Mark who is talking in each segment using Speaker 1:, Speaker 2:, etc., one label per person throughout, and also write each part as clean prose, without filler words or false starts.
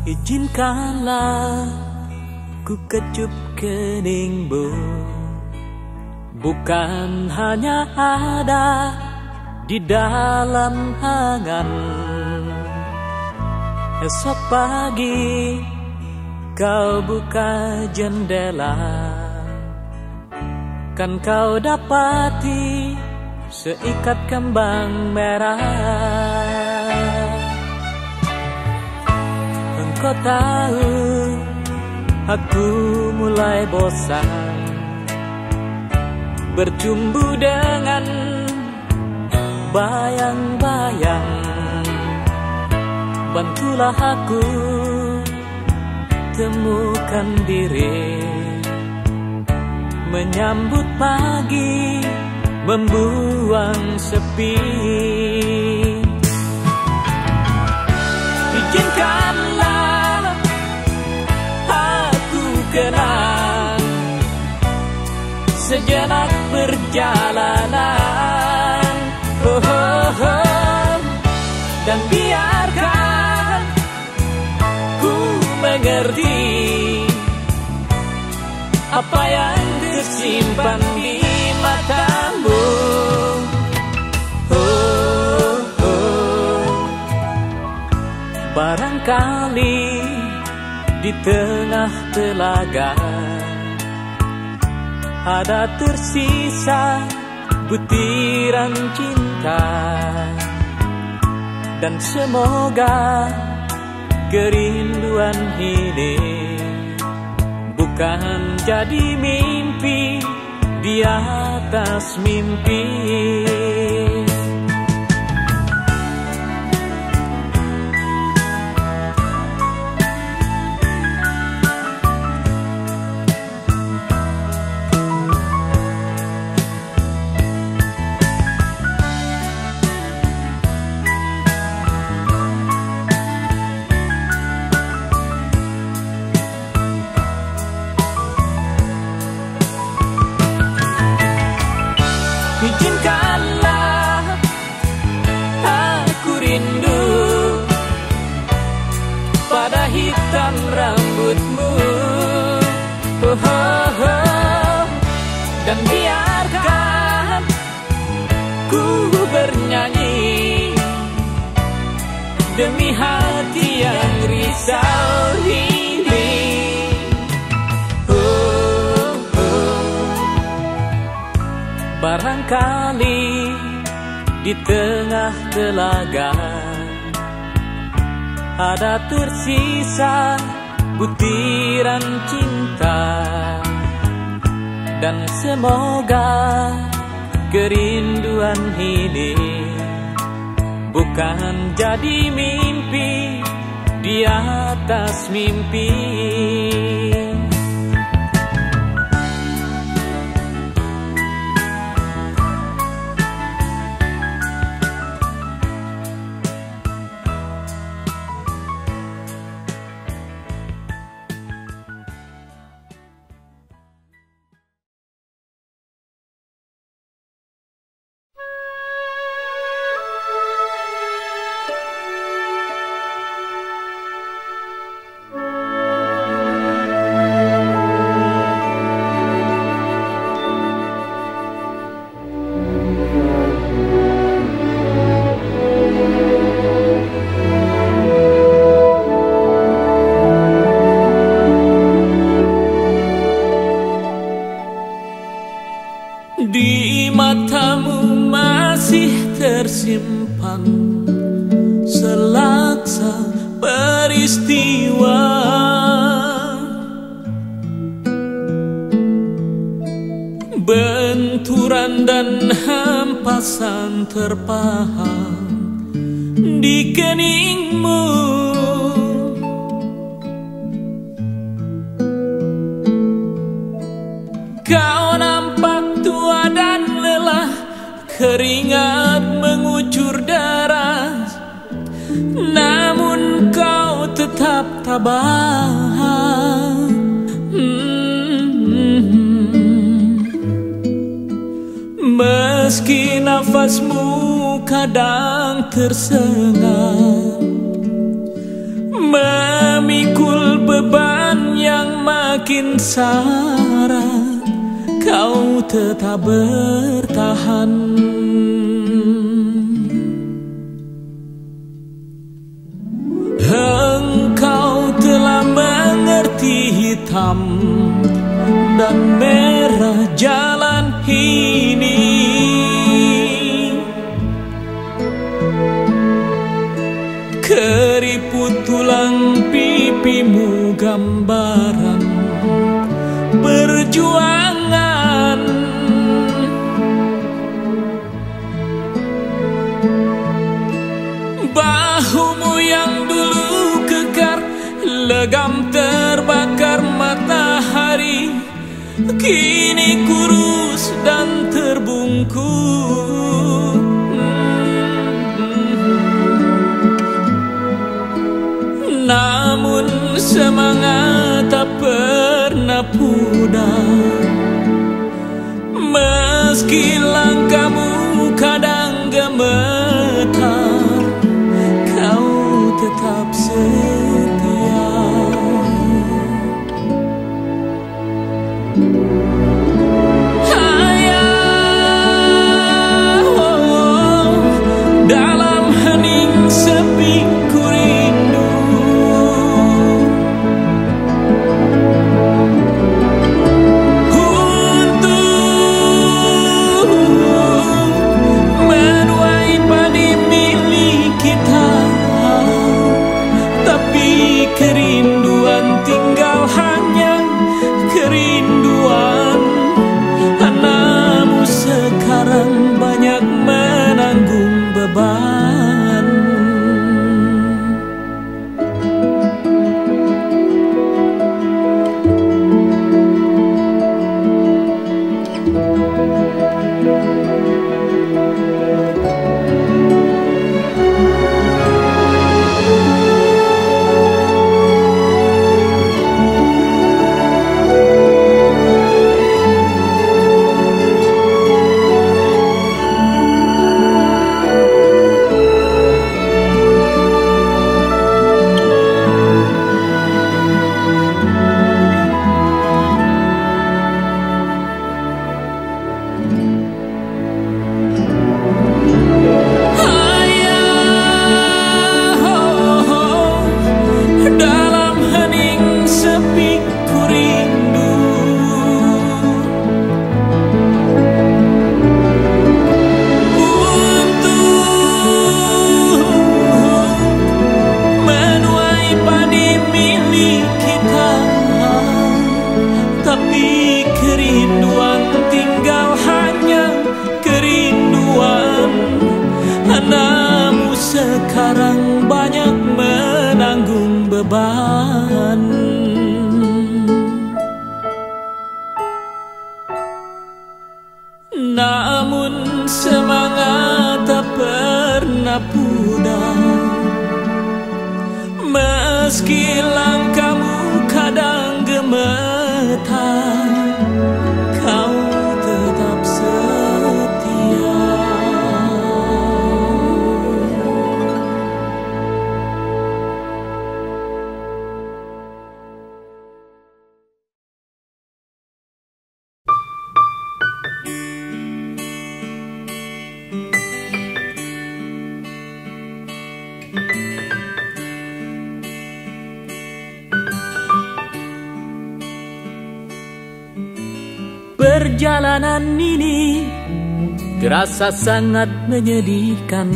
Speaker 1: Izinkanlah ku kecup keningmu, bukan hanya ada di dalam angan. Esok pagi kau buka jendela, kan kau dapati seikat kembang merah. Engkau tahu aku mulai bosan bercumbu dengan bayang-bayang. Bantulah aku temukan diri, menyambut pagi, membuang sepi. Izinkanlah aku kenang sejenak perjalanan, oh, oh, oh. Dan biarkan ku mengerti apa yang tersimpan di matamu. Oh, oh. Barangkali di tengah telaga ada tersisa butiran cinta, dan semoga kerinduan ini bukan jadi mimpi di atas mimpi. Izinkanlah aku rindu pada hitam rambutmu, oh, oh, oh. Dan biarkan ku bernyanyi demi hati yang risau ini. Barangkali di tengah telaga ada tersisa butiran cinta, dan semoga kerinduan ini bukan jadi mimpi di atas mimpi.
Speaker 2: Di matamu masih tersimpan selaksa peristiwa, benturan dan hempasan terpahat di keningmu. Kau nampak tua dan lelah, keringat mengucur deras, namun kau tetap tabah. Meski nafasmu kadang tersengat, memikirkan beban yang makin sara, kau tetap bertahan. Engkau telah mengerti hitam dan merah jalan ini. Keriput tulang pipimu gambaran perjuangan. Bahumu yang dulu kekar, legam terbakar matahari, kini kurus dan terbungkuk. Namun semangat tak pernah pudar, meski langkahmu kadang gemetar, kau tetap setia. Dalam hening sepi ku rindu, kerinduan tinggal hanya kerinduan. Anakmu sekarang banyak menanggung beban. Anakmu sekarang banyak menanggung beban. Namun semangat tak pernah pudar, meski langkahmu kadang gemetar, kau tetap setia. Perjalanan ini terasa sangat menyedihkan.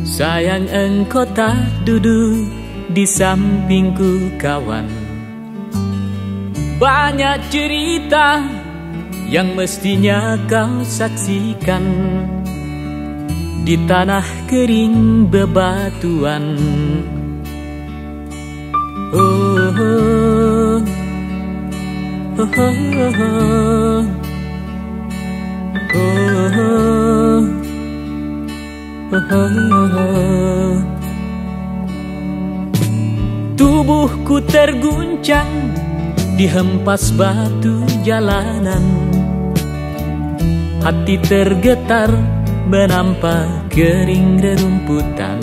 Speaker 2: Sayang engkau tak duduk di sampingku kawan. Banyak cerita yang mestinya kau saksikan di tanah kering bebatuan. Oh, oh. Oh, oh, oh. Oh, oh. Oh, oh. Tubuhku terguncang dihempas batu jalanan. Hati tergetar menampak kering rerumputan.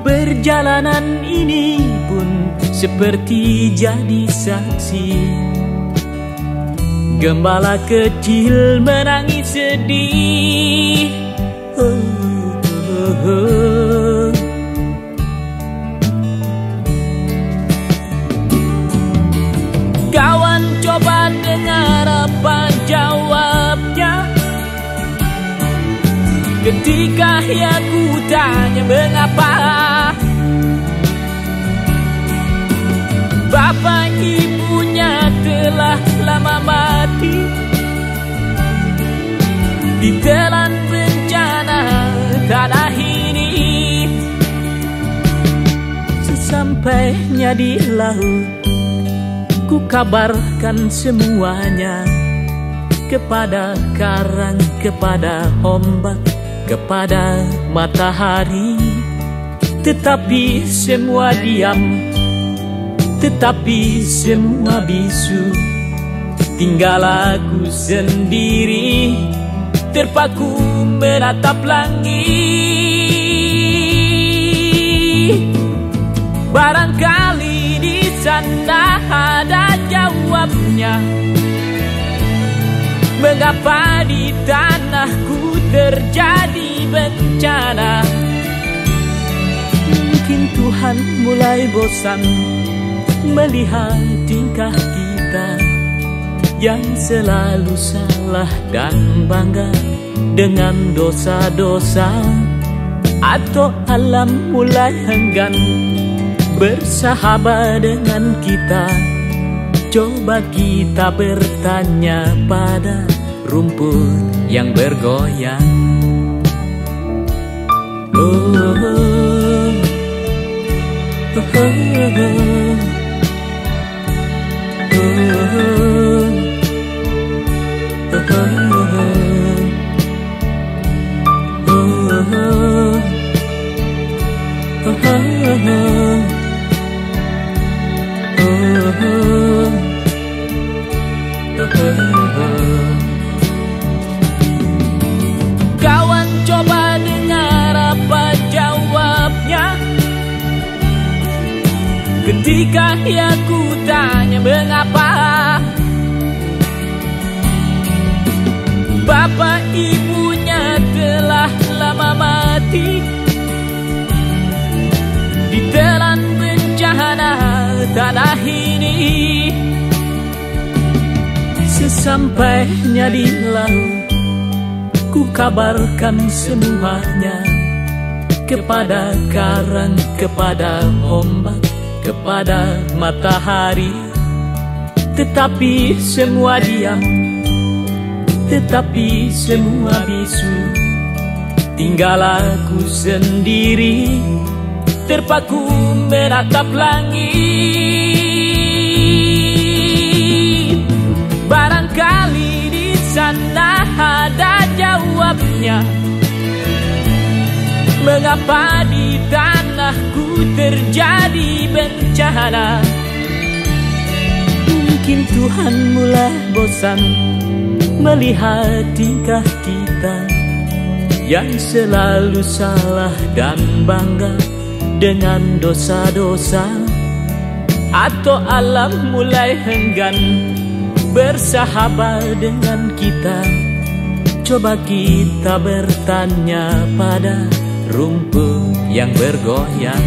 Speaker 2: Perjalanan ini pun seperti jadi saksi. Gembala kecil menangis sedih. Kawan coba dengar apa jawabnya ketika aku tanya mengapa. Bapak ibunya telah lama mati, ditelan bencana tanah ini. Sesampainya di laut, ku kabarkan semuanya kepada karang, kepada ombak, kepada matahari. Tetapi semua diam, tetapi semua bisu. Tinggal aku sendiri terpaku menatap langit. Barangkali di sana ada jawabnya, mengapa di tanahku terjadi bencana. Mungkin Tuhan mulai bosan melihat tingkah kita yang selalu salah dan bangga dengan dosa-dosa. Atau alam mulai enggan bersahabat dengan kita. Coba kita bertanya pada rumput yang bergoyang. Kawan coba dengar apa jawabnya ketika aku tanya mengapa. Bapak ibunya telah lama mati, ditelan bencana tanah ini. Sesampainya di laut, ku kabarkan semuanya kepada karang, kepada ombak, kepada matahari. Tetapi semua diam, tetapi semua bisu. Tinggal aku sendiri terpaku menatap langit. Barangkali di sana ada jawabnya, mengapa di tanahku terjadi bencana. Mungkin Tuhan mulai bosan melihat tingkah kita yang selalu salah dan bangga dengan dosa-dosa. Atau alam mulai enggan bersahabat dengan kita. Coba kita bertanya pada rumput yang bergoyang.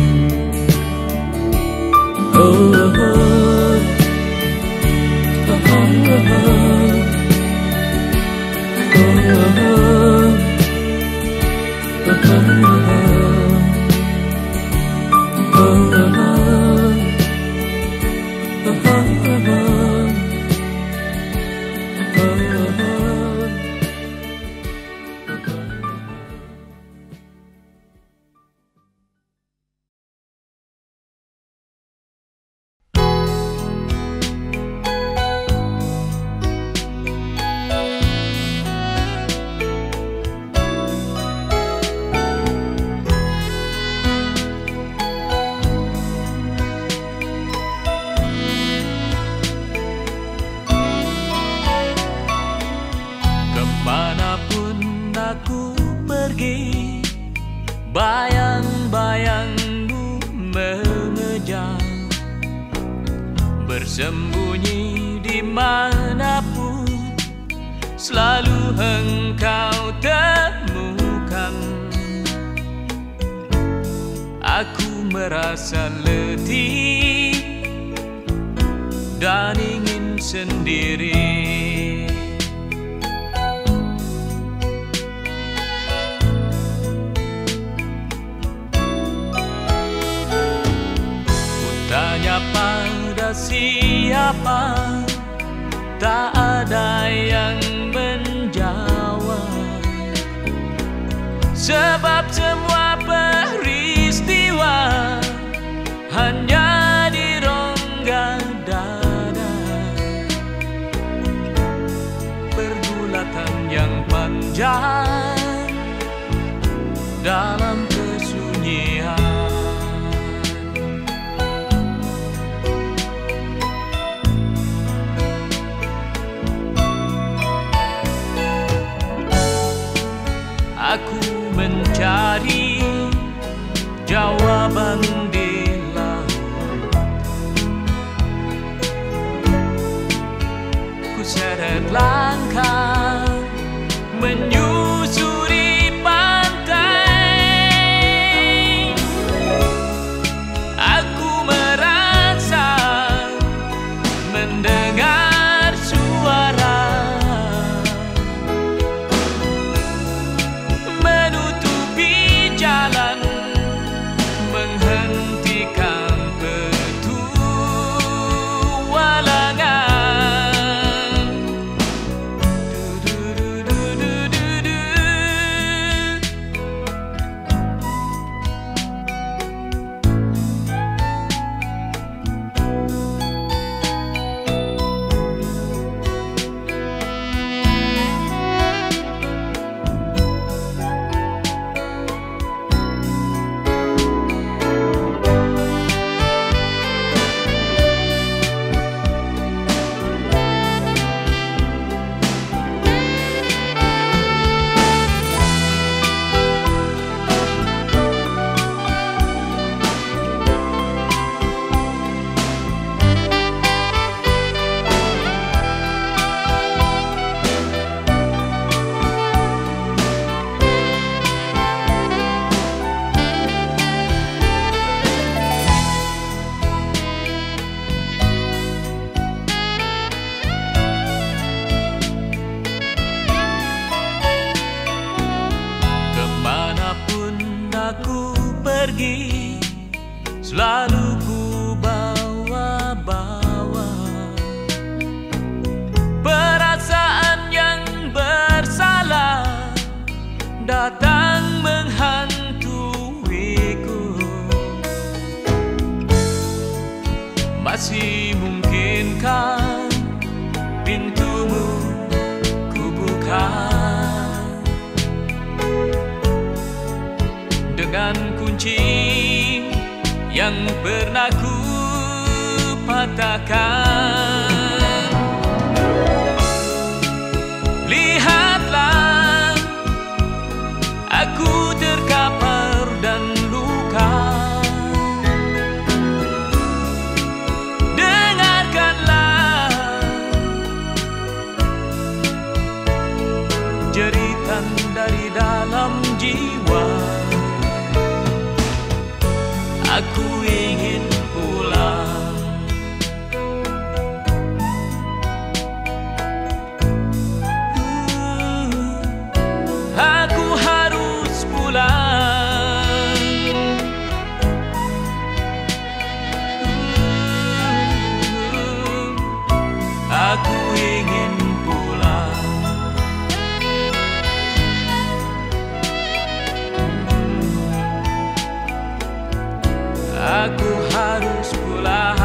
Speaker 2: Kemanapun aku pergi, bayang-bayangmu mengejar, bersembunyi dimanapun, selalu engkau temukan. Aku merasa letih dan ingin sendiri. Tanya pada siapa, tak ada yang menjawab. Sebab semua peristiwa hanya di rongga dada, pergulatan yang panjang dalam kesunyian. Aku mencari jawaban di laut, ku seret langkah menyusuri pantai. Aku merasa mendengar suara menutupi jalan, menghentikan petualangan. Kemanapun aku pergi, selalu ku bawa-bawa perasaan yang bersalah datang menghantuiku. Masih mungkinkah pintumu ku buka dengan kunci yang pernah ku patahkan? Lihatlah, aku terkapar dan luka. Dengarkanlah jeritan dari dalam jiwa. Aku ingin pulang. Aku harus pulang. Aku ingin pulang. Aku harus pulang.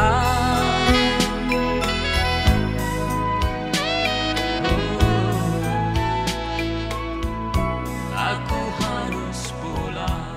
Speaker 2: Aku harus pulang.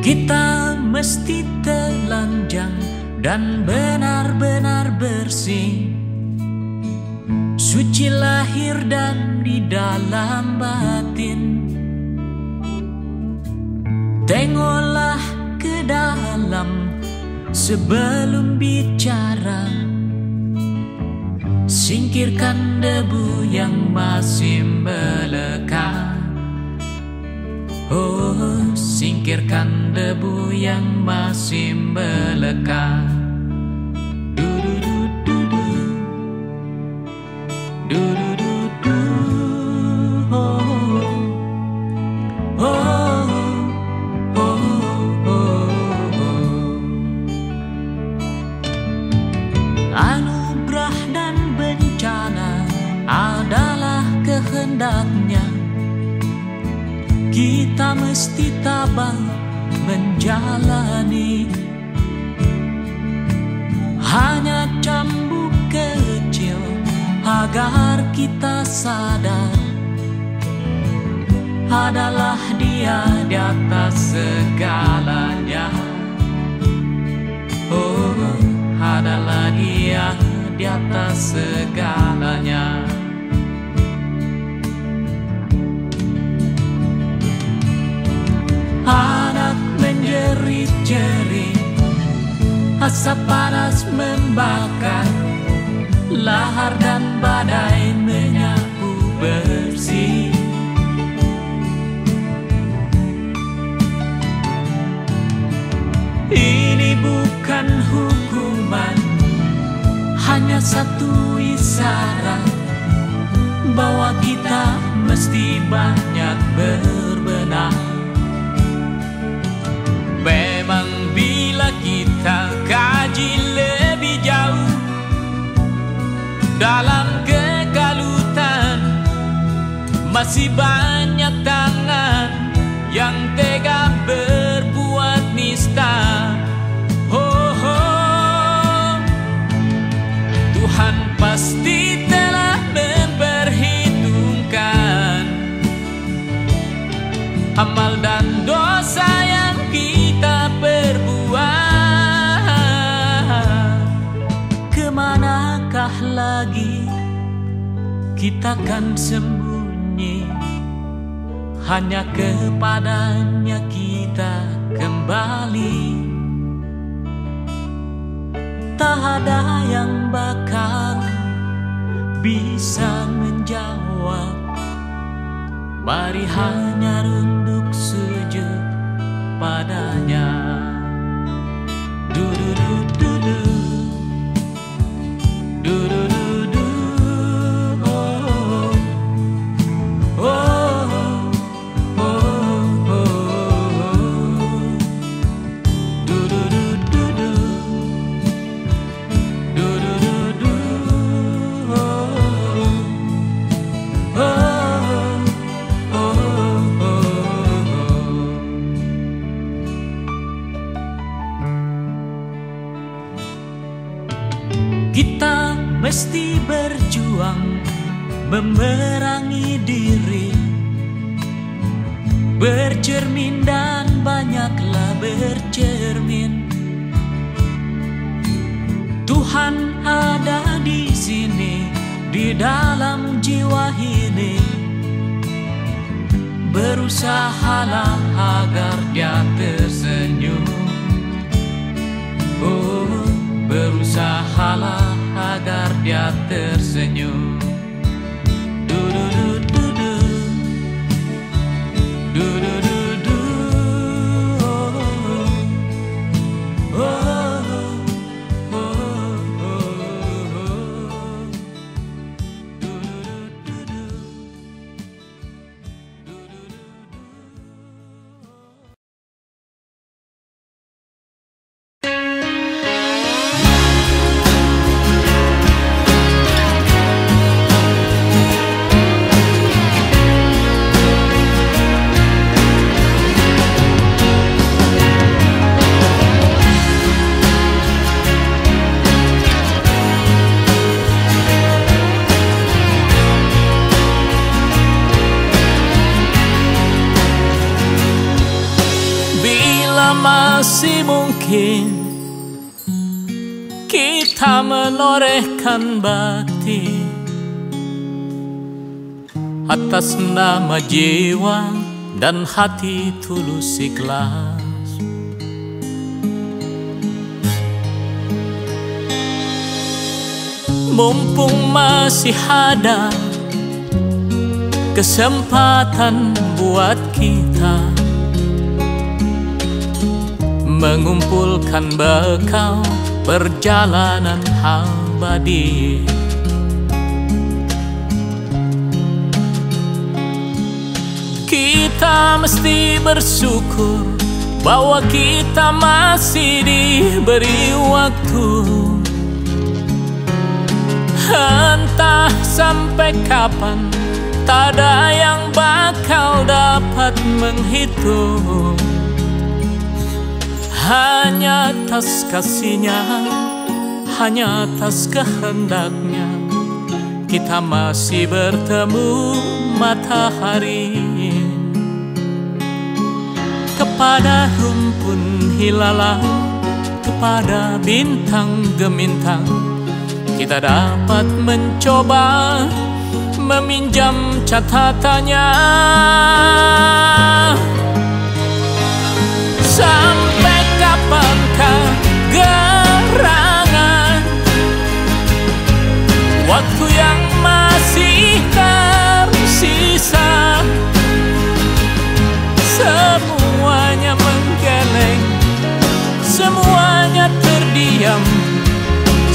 Speaker 1: Kita mesti telanjang dan benar-benar bersih, suci lahir dan di dalam batin. Tengoklah ke dalam sebelum bicara, singkirkan debu yang masih melekat. Oh, singkirkan debu yang masih melekat. Du-du-du-du-du, du-du-du-du, oh, oh, oh, oh. Anugerah dan bencana adalah kehendaknya. Kita mesti tabah menjalani. Hanya cambuk kecil agar kita sadar, adalah Dia di atas segalanya. Oh, adalah Dia di atas segalanya. Anak menjerit-jerit, asap panas membakar, lahar dan badai menyapu bersih. Ini bukan hukuman, hanya satu isyarat bahwa kita mesti banyak berbenah. Memang bila kita kaji lebih jauh dalam kekalutan, masih banyak tangan yang tega berbuat nista. Oh, oh. Tuhan pasti telah memperhitungkan amal dan dosa yang kita perbuat. Kemanakah lagi kita kan sembunyi? Hanya kepadanya kita kembali. Tak ada yang bakal bisa menjawab. Mari hanya runduk sujud padanya. Du-du-du-du-du, du-du-du-du, oh, oh, oh, oh, du-du-du-du-du, du-du-du-du, oh, oh. Kita mesti berjuang memerangi diri, bercermin dan banyaklah bercermin. Tuhan ada di sini, di dalam jiwa ini. Berusahalah agar Dia tersenyum. Oh, berusahalah agar Dia tersenyum. Du-du-du-du-du, du-du-du-du, oh, oh, oh, oh, oh. Du-du-du-du-du, du-du-du-du. masih mungkin kita menorehkan bakti atas nama jiwa dan hati tulus ikhlas. Mumpung masih ada kesempatan buat kita mengumpulkan bekal perjalanan abadi. Kita mesti bersyukur bahwa kita masih diberi waktu. Entah sampai kapan, tak ada yang bakal dapat menghitung. Hanya atas kasih-Nya, hanya atas kehendaknya, kita masih bertemu matahari. Kepada rumpun hilalang, kepada bintang gemintang, kita dapat mencoba meminjam catatannya. Sampai kapankah gerangan waktu yang masih tersisa? Semuanya menggeleng, semuanya terdiam,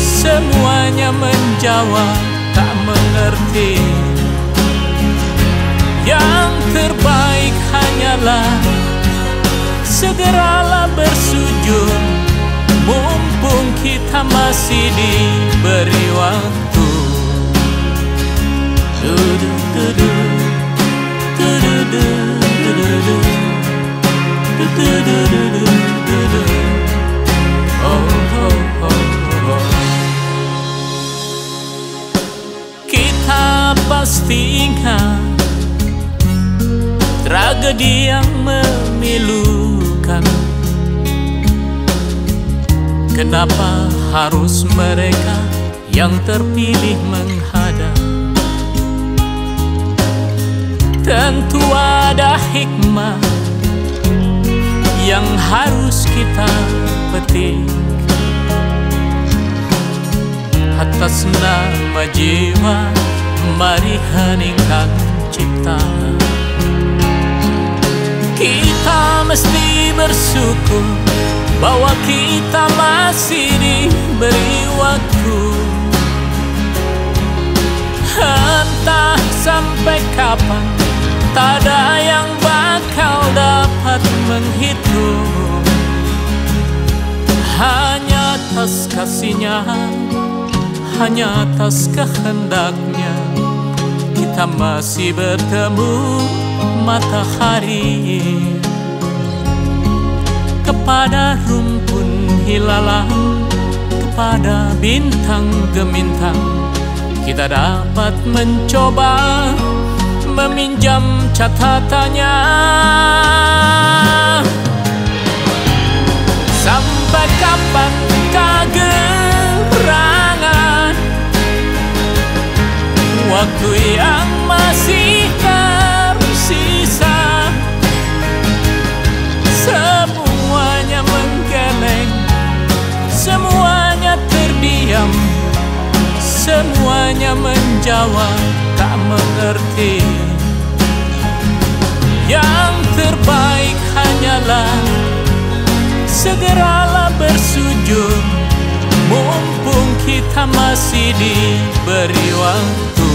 Speaker 1: semuanya menjawab tak mengerti. Yang terbaik hanyalah segeralah bersujud, mumpung kita masih diberi waktu. Kita pasti ingat tragedi yang memilukan. Kenapa harus mereka yang terpilih menghadap? Tentu ada hikmah yang harus kita petik. Atas nama jiwa, mari heningkan cipta. Kita mesti bersyukur bahwa kita masih diberi waktu. Entah sampai kapan, tak ada yang bakal dapat menghitung. Hanya atas kasih-Nya, hanya atas kehendaknya, kita masih bertemu matahari. Kepada rumpun hilalang, kepada bintang gemintang, kita dapat mencoba meminjam catatannya. Sampai kapan gerangan waktu yang masih tersisa? Semuanya menggeleng, semuanya terdiam, semuanya menjawab tak mengerti. Yang terbaik hanyalah segeralah bersujud, mumpung kita masih diberi waktu.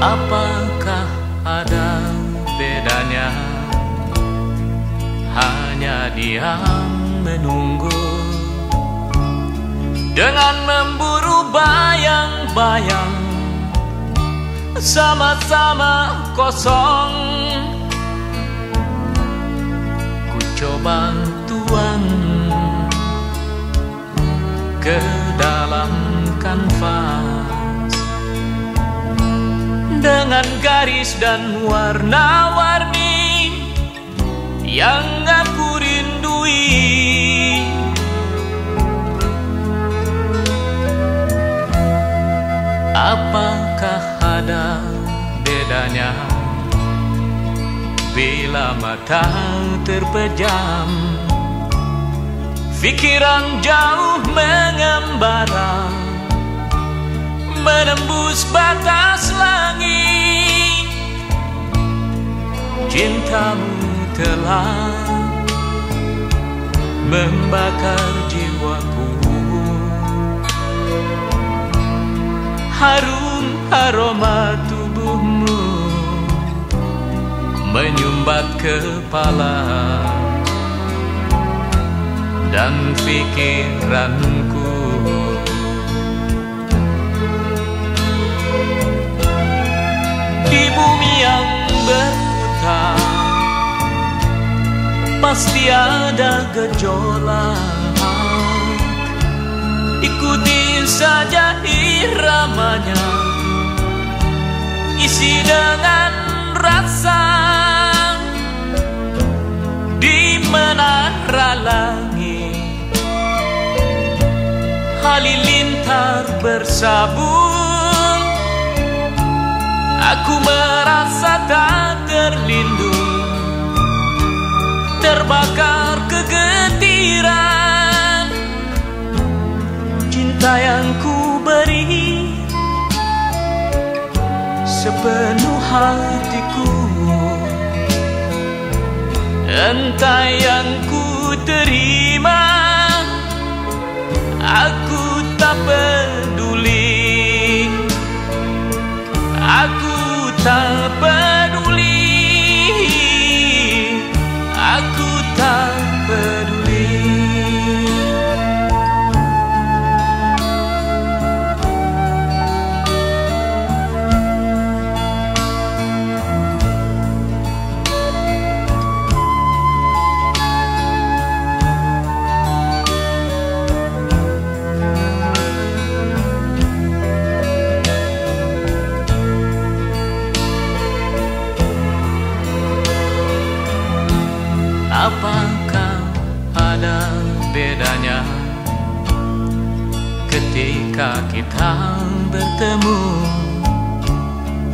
Speaker 2: Apakah ada bedanya? Hanya diam menunggu dengan memburu bayang-bayang, sama-sama kosong. Ku coba tuang ke dalam kanvas dengan garis dan warna-warni yang aku rindui. Apakah ada bedanya bila mata terpejam, pikiran jauh mengembara, menembus batas langit? Cintamu telah membakar jiwaku. Harum aroma tubuhmu menyumbat kepala dan pikiranku. Di bumi yang berputar pasti ada gejolak. Ikuti saja iramanya, isi dengan rasa. Di menara langit halilintar bersabung, aku merasa tak terlindung, terbakar kegetiran. Cinta yang ku beri sepenuh hatiku, entah yang ku terima, aku tak peduli. Aku tak peduli. Aku tak peduli. Apakah ada bedanya ketika kita bertemu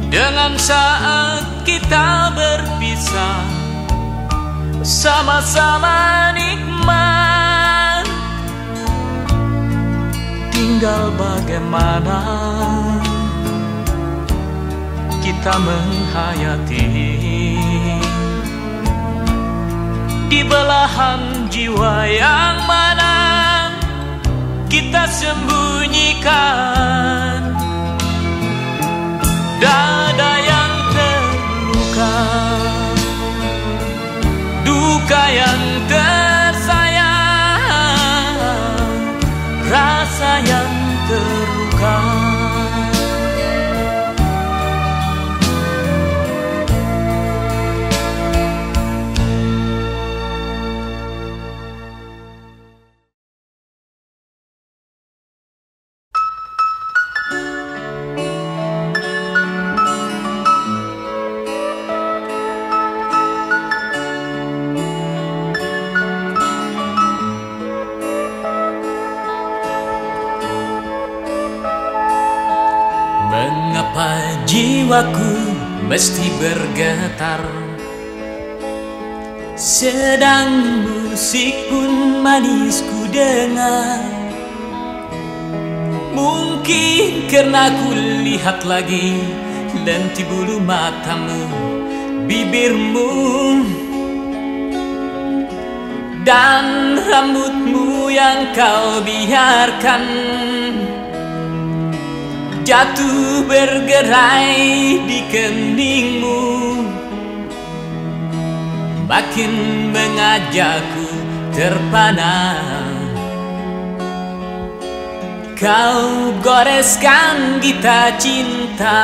Speaker 2: dengan saat kita berpisah? Sama-sama nikmat, tinggal bagaimana kita menghayati di belahan jiwa yang mana kita sembunyikan. Dada yang terluka, duka yang tersayang, rasa yang terluka. Mengapa jiwaku mesti bergetar, sedang musik pun manis ku dengar? Mungkin karena ku lihat lagi lenti bulu matamu, bibirmu, dan rambutmu yang kau biarkan jatuh bergerai di keningmu, makin mengajakku terpana. Kau goreskan kita cinta,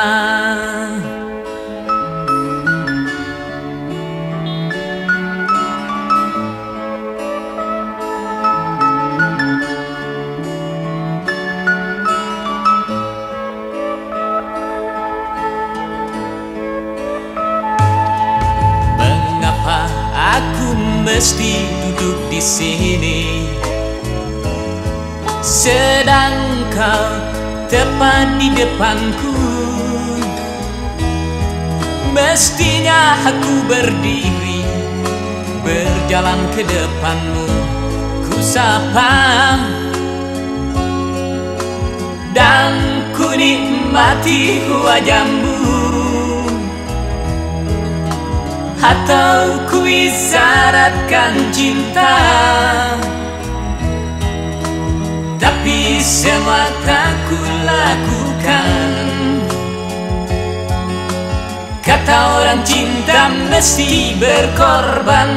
Speaker 2: mengapa aku mesti duduk di sini, sedang kau tepat di depanku. Mestinya aku berdiri, berjalan ke depanmu, ku sapa dan ku nikmati wajahmu, atau ku isyaratkan cinta. Tapi semua tak ku lakukan, kata orang cinta mesti berkorban.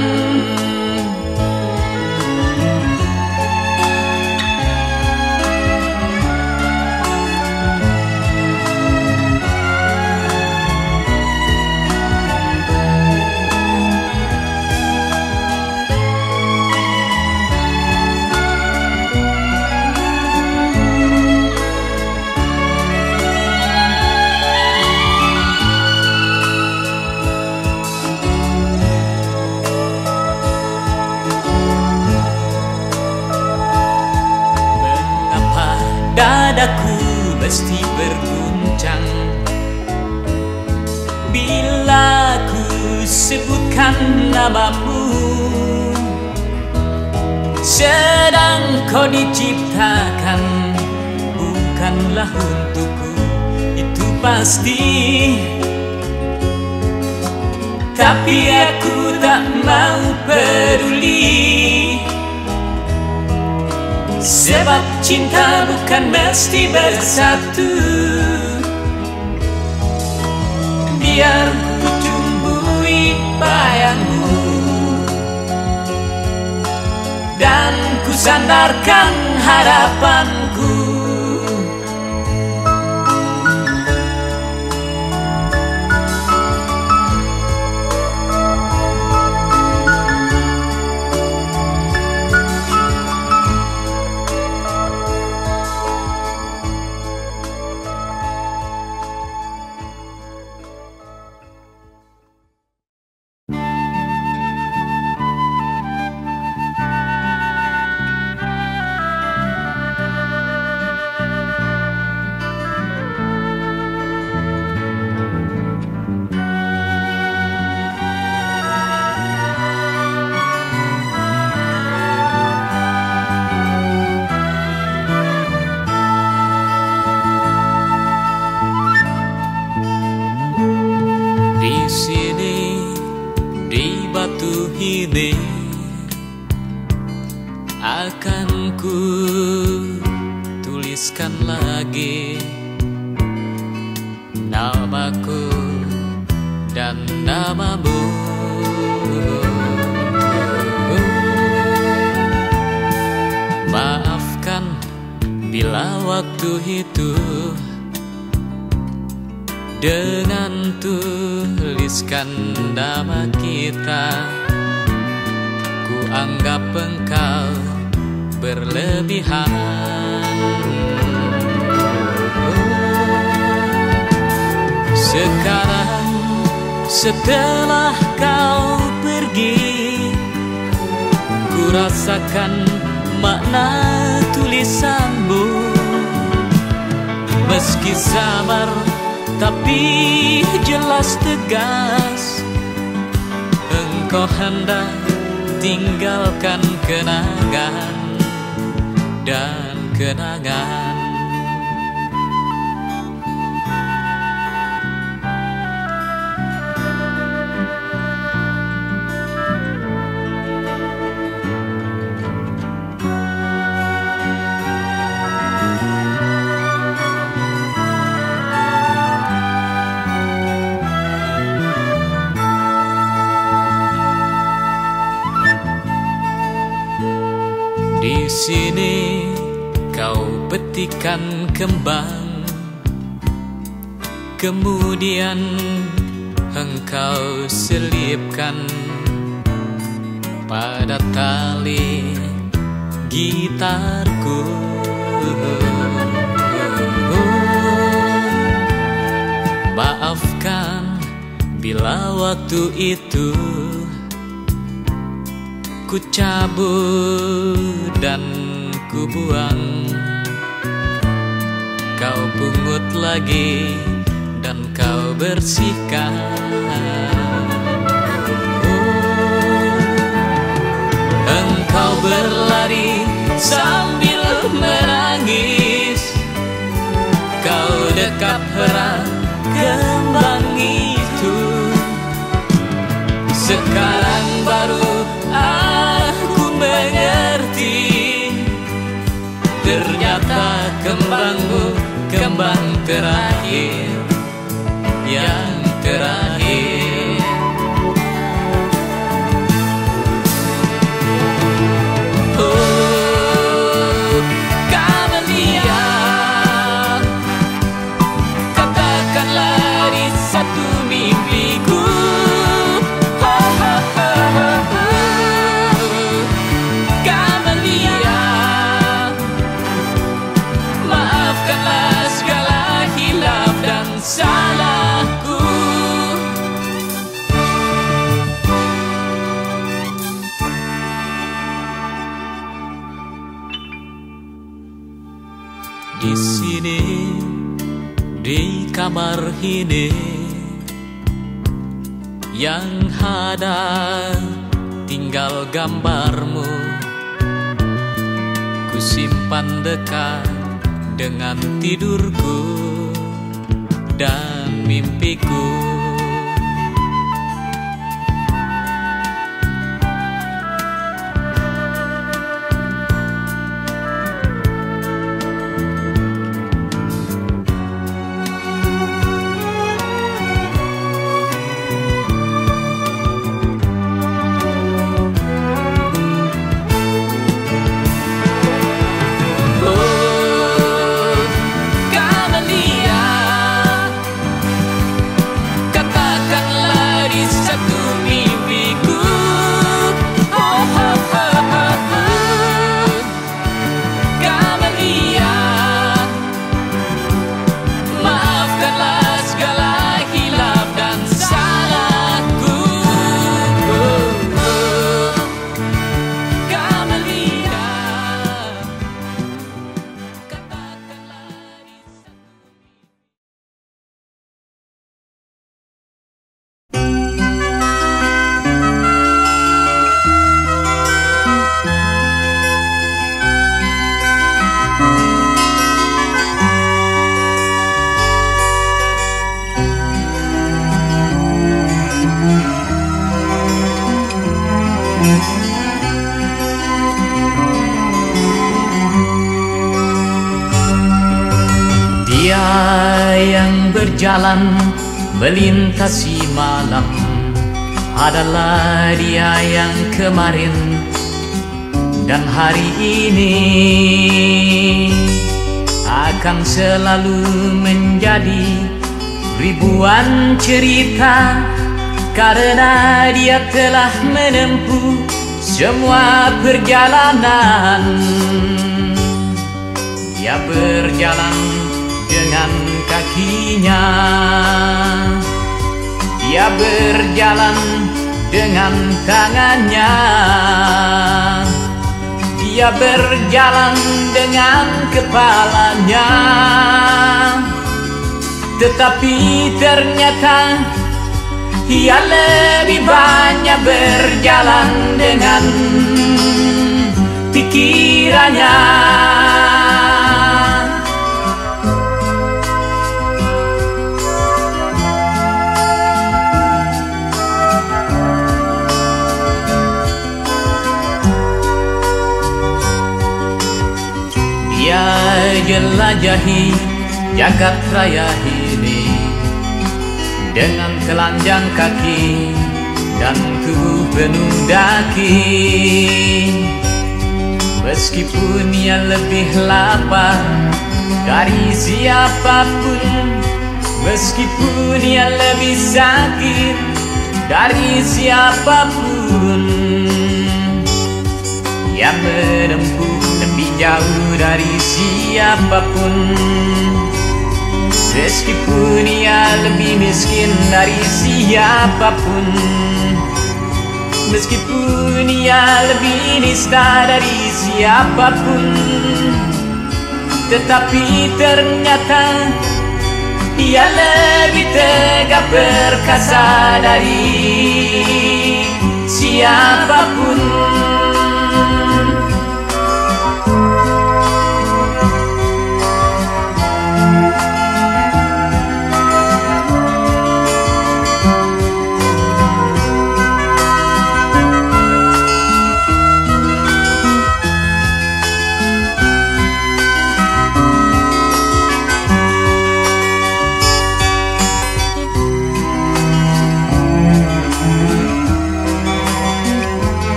Speaker 2: Dadaku mesti berguncang bila ku sebutkan namamu, sedang kau diciptakan bukanlah untukku, itu pasti. Tapi aku tak mau peduli, sebab cinta bukan mesti bersatu. Biar ku tumbuhi bayangmu dan ku sandarkan harapanku. Ini akan ku tuliskan lagi namaku dan namamu. Maafkan bila waktu itu dengan tuliskan nama kita anggap engkau berlebihan. Sekarang setelah kau pergi, ku rasakan makna tulisanmu. Meski samar tapi jelas tegas, engkau hendak tinggalkan kenangan dan kenangan. sini kau petikan kembang, kemudian engkau selipkan pada tali gitarku. Maafkan bila waktu itu ku cabut dan ku buang, kau pungut lagi dan kau bersihkan. Engkau berlari sambil menangis, kau dekap erat kembang itu. Sekarang baru aku mengerti, ternyata kembangmu kembang terakhir, yang terakhir. Oh, Camelia, katakanlah di satu mimpiku. Camelia, maafkanlah segala hilaf dan salahku. Di sini, di kamar ini, yang ada tinggal gambarmu, ku simpan dekat dengan tidurku dan mimpiku. Yang berjalan melintasi malam adalah dia yang kemarin dan hari ini akan selalu menjadi ribuan cerita, karena dia telah menempuh semua perjalanan. Dia berjalan dengan kakinya, dia berjalan dengan tangannya, dia berjalan dengan kepalanya. Tetapi ternyata ia lebih banyak berjalan dengan pikirannya. Dia jelajahi jagat raya ini dengan telanjang kaki dan tubuh penuh daki. Meskipun ia lebih lapar dari siapapun, meskipun ia lebih sakit dari siapapun, ia menempuh lebih jauh dari siapapun. Meskipun ia lebih miskin dari siapapun, meskipun ia lebih nista dari siapapun, tetapi ternyata ia lebih tegak perkasa dari siapapun.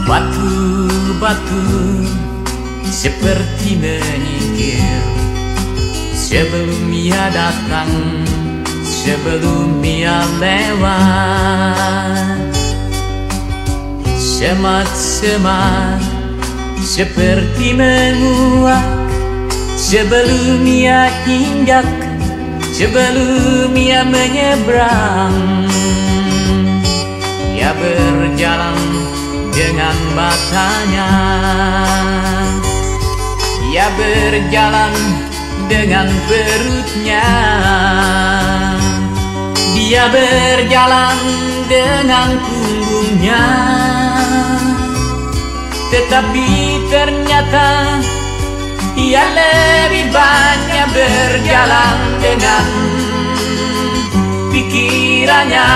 Speaker 2: Batu-batu seperti menyingkir sebelum ia datang, sebelum ia lewat. Semak-semak seperti menguap sebelum ia injak, sebelum ia menyeberang. Ia berjalan dengan matanya, ia berjalan dengan perutnya, dia berjalan dengan punggungnya. Tetapi ternyata ia lebih banyak berjalan dengan pikirannya.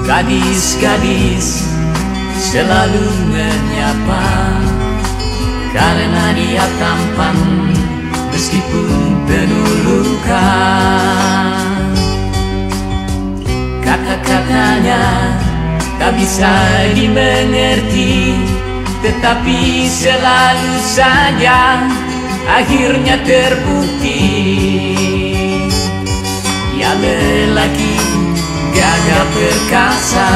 Speaker 2: Gadis-gadis selalu menyapa karena dia tampan meskipun penuh luka. Kata-katanya tak bisa dimengerti, tetapi selalu saja akhirnya terbukti. Ia lelaki gagah perkasa,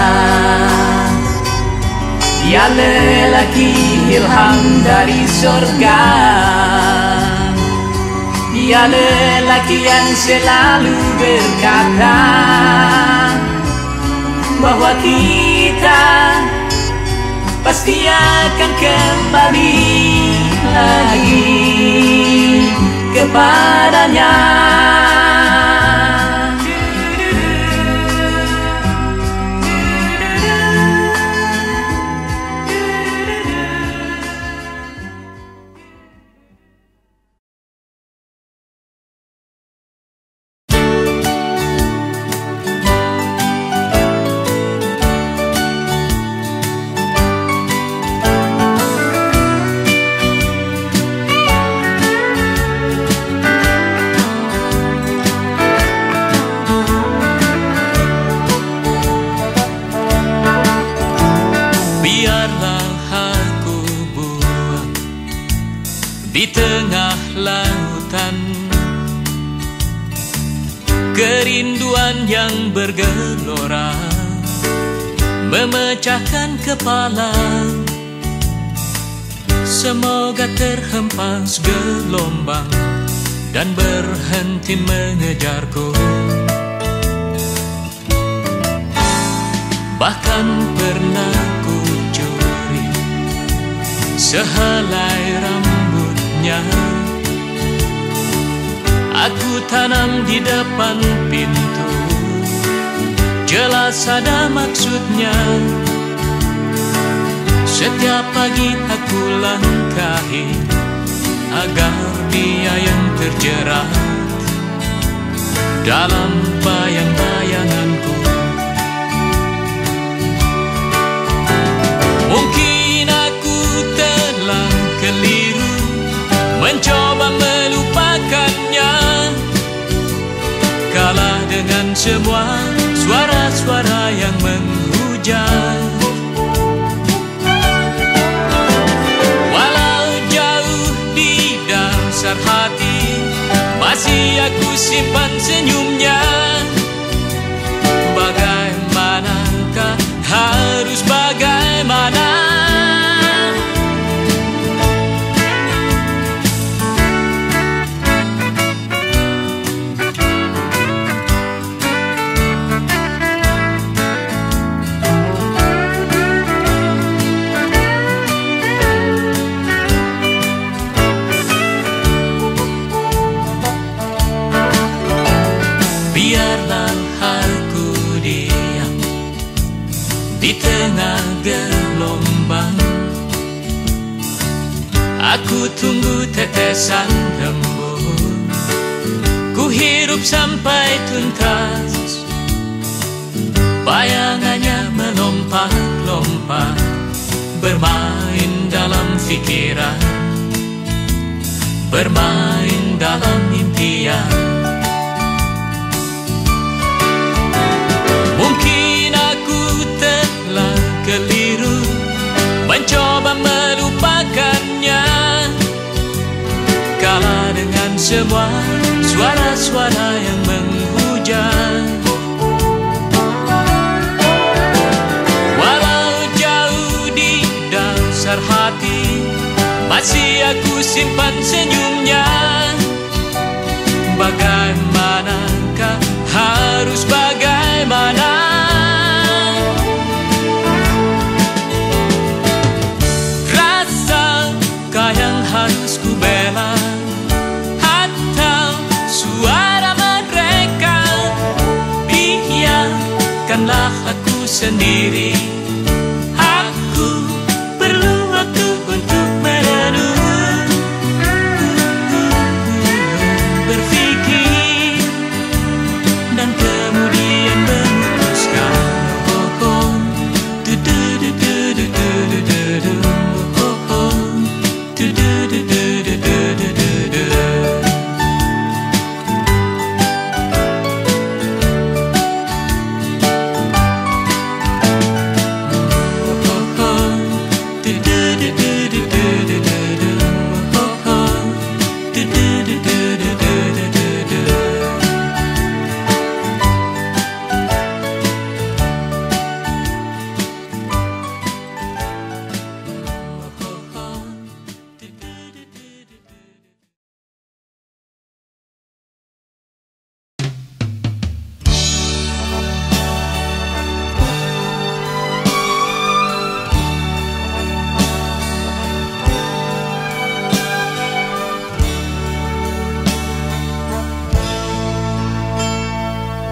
Speaker 2: dia lelaki ilham dari sorga, dia lelaki yang selalu berkata bahwa kita pasti akan kembali lagi kepadanya.
Speaker 1: Di tengah lautan kerinduan yang bergelora memecahkan kepala. Semoga terhempas gelombang dan berhenti mengejarku. Bahkan pernah ku curi sehelai rambutnya, aku tanam di depan pintu, jelas ada maksudnya. Setiap pagi aku langkahi agar dia yang terjerat dalam bayang-bayanganku.
Speaker 2: menghujam. Walau jauh di dasar hati, masih aku simpan senyumnya. Bagaimanakah, harus bagaimana? Biarlah aku diam di tengah gelombang. Aku tunggu tetesan embun, ku hirup sampai tuntas. Bayangannya melompat-lompat, bermain dalam pikiran, bermain dalam impian. Mungkin aku telah keliru mencoba melupakannya, kalah dengan semua suara-suara yang menghujam. Walau jauh di dasar hati, masih aku simpan senyumnya. Bagaimanakah, harus bagaimana? Rasakah yang harus ku bela, atau suara mereka? Biarkanlah aku sendiri. Aku perlu waktu untuk merenung, berpikir, dan kemudian memutuskan.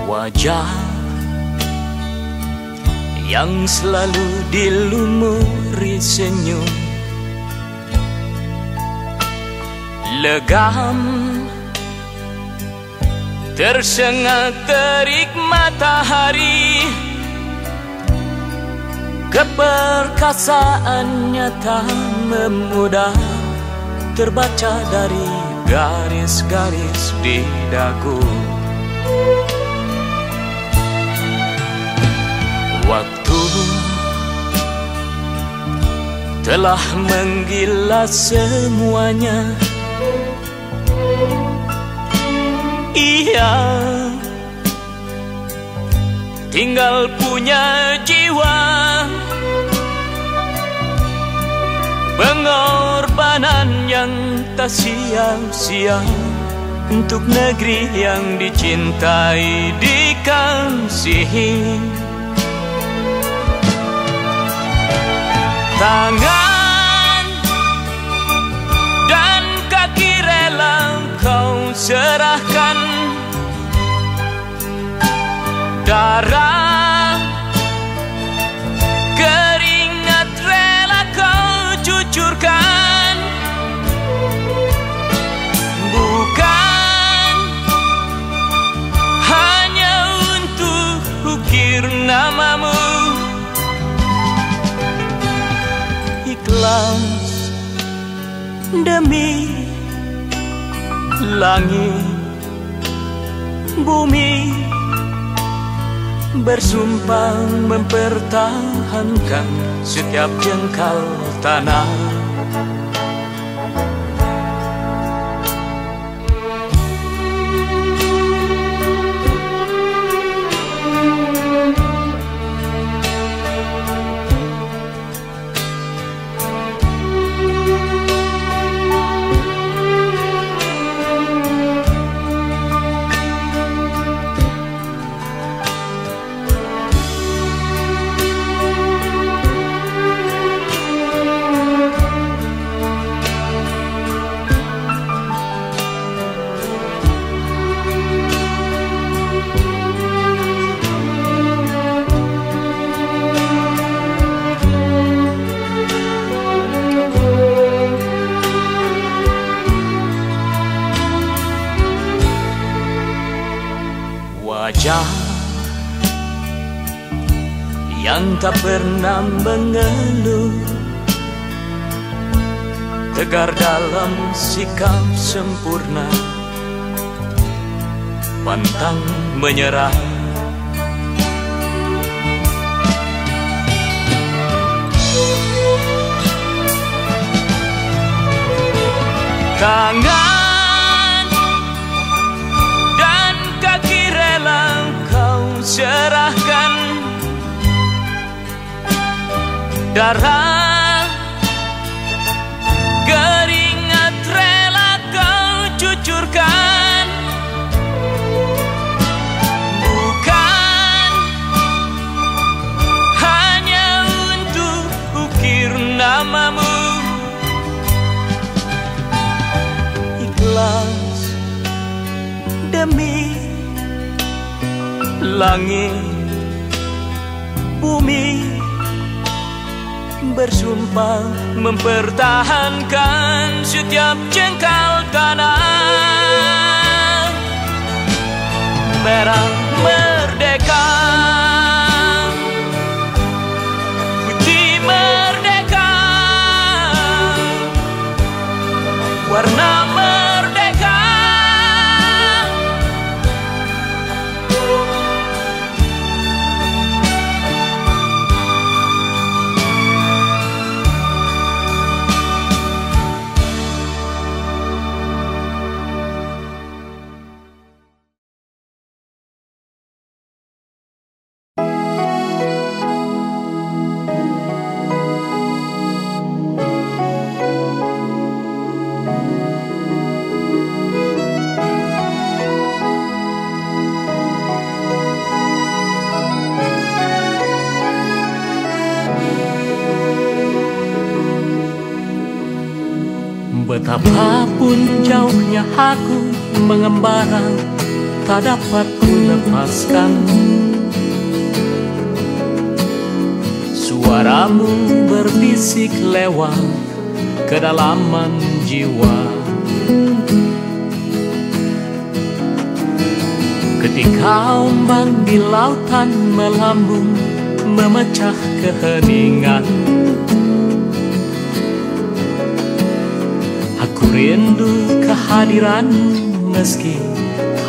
Speaker 2: Wajah yang selalu dilumuri senyum, legam tersengat terik matahari. Keperkasaannya tak memudah terbaca dari garis-garis di dagu. Waktu telah menggilas semuanya. Ia tinggal punya jiwa, pengorbanan yang tak sia-sia untuk negeri yang dicintai, dikasihi. Tangan dan kaki rela kau serahkan, darah keringat rela kau cucurkan. Bukan hanya untuk ukir namamu, ikhlas demi langit bumi bersumpah mempertahankan setiap jengkal tanah. Wajah yang tak pernah mengeluh, tegar dalam sikap sempurna, pantang menyerah. Tangan dan kaki rela kau serahkan, darah keringat rela kau cucurkan, bukan hanya untuk ukir namamu. Ikhlas demi langit bumi, bersumpah mempertahankan setiap jengkal tanah. Merah merdeka, putih merdeka, warna merdeka. Betapapun jauhnya aku mengembara, tak dapat ku lepaskan suaramu berbisik lewat kedalaman jiwa. Ketika ombak di lautan melambung memecah keheningan, aku rindu kehadiran meski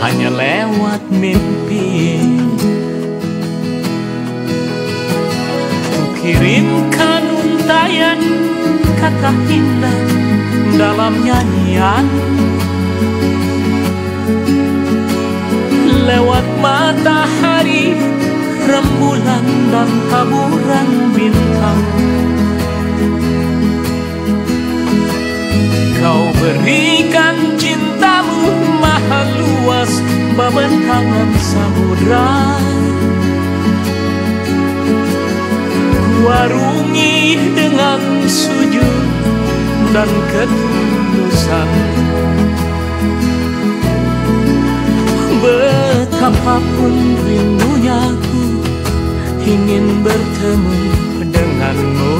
Speaker 2: hanya lewat mimpi. Ku kirimkan untayan kata indah dalam nyanyian, lewat matahari, rembulan dan taburan bintang. Kau berikan cintamu maha luas, membentangan samudra. Ku arungi dengan sujud dan ketulusan. Betapapun rindunya aku ingin bertemu denganmu.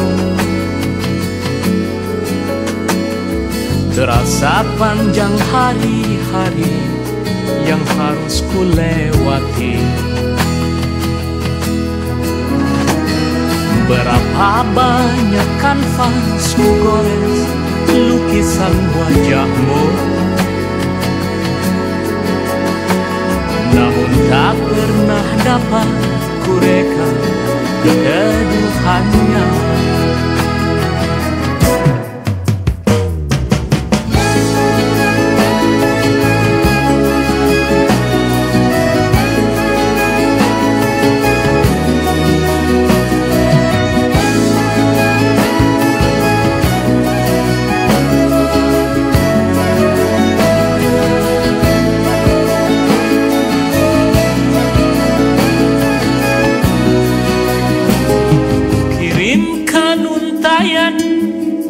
Speaker 2: Terasa panjang hari-hari yang harus ku lewati. Berapa banyak kanvas ku gores lukisan wajahmu, namun tak pernah dapat ku reka keteduhannya.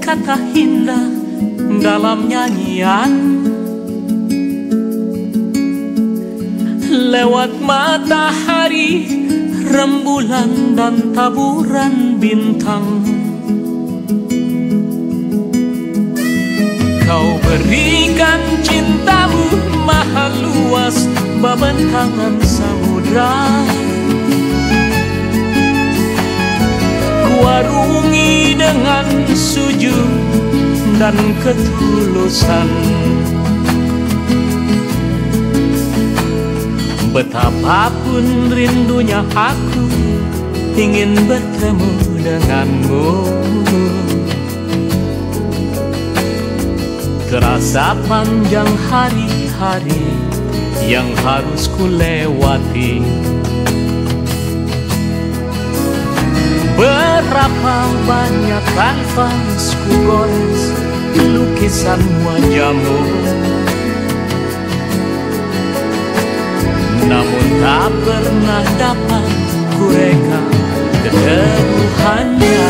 Speaker 2: Kata indah dalam nyanyian lewat matahari, rembulan dan taburan bintang. Kau berikan cintamu maha luas babentangan samudra. Kuarungi dengan sujud dan ketulusan. Betapapun rindunya aku ingin bertemu denganmu. Terasa panjang hari-hari yang harus ku lewati. Berapa banyak kanvas ku gores lukisan wajahmu, namun tak pernah dapat ku reka keteduhannya.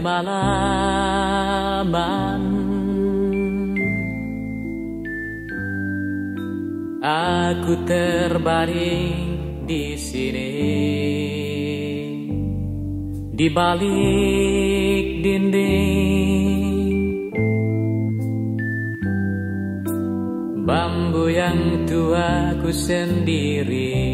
Speaker 2: Semalaman aku terbaring di sini, di balik dinding bambu yang tua ku sendiri.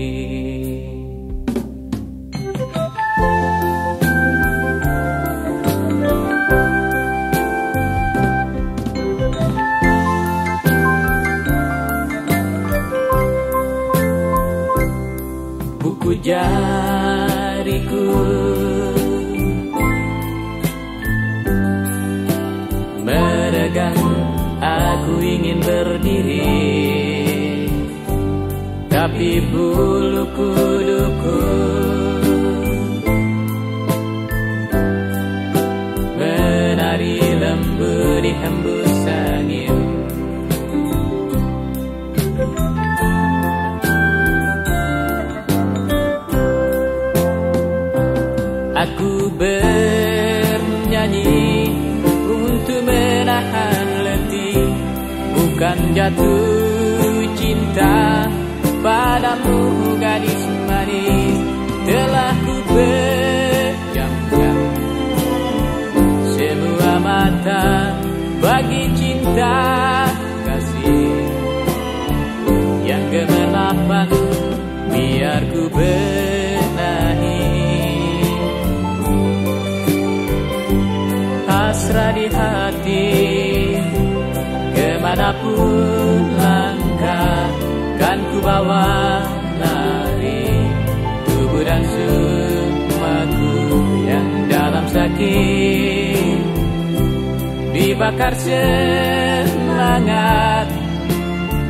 Speaker 2: Jariku meregang, aku ingin berdiri, tapi bulu kuduku menari lembut di hembus angin. Aku bernyanyi untuk menahan letih, bukan jatuh cinta padamu gadis manis. Telah ku pejamkan semua mata bagi cinta kasih yang gemerlapan, biar ku benahi hasrat di hati. Kemanapun langkah kan ku bawa lari tubuh dan sukmaku yang dalam sakit, dibakar semangat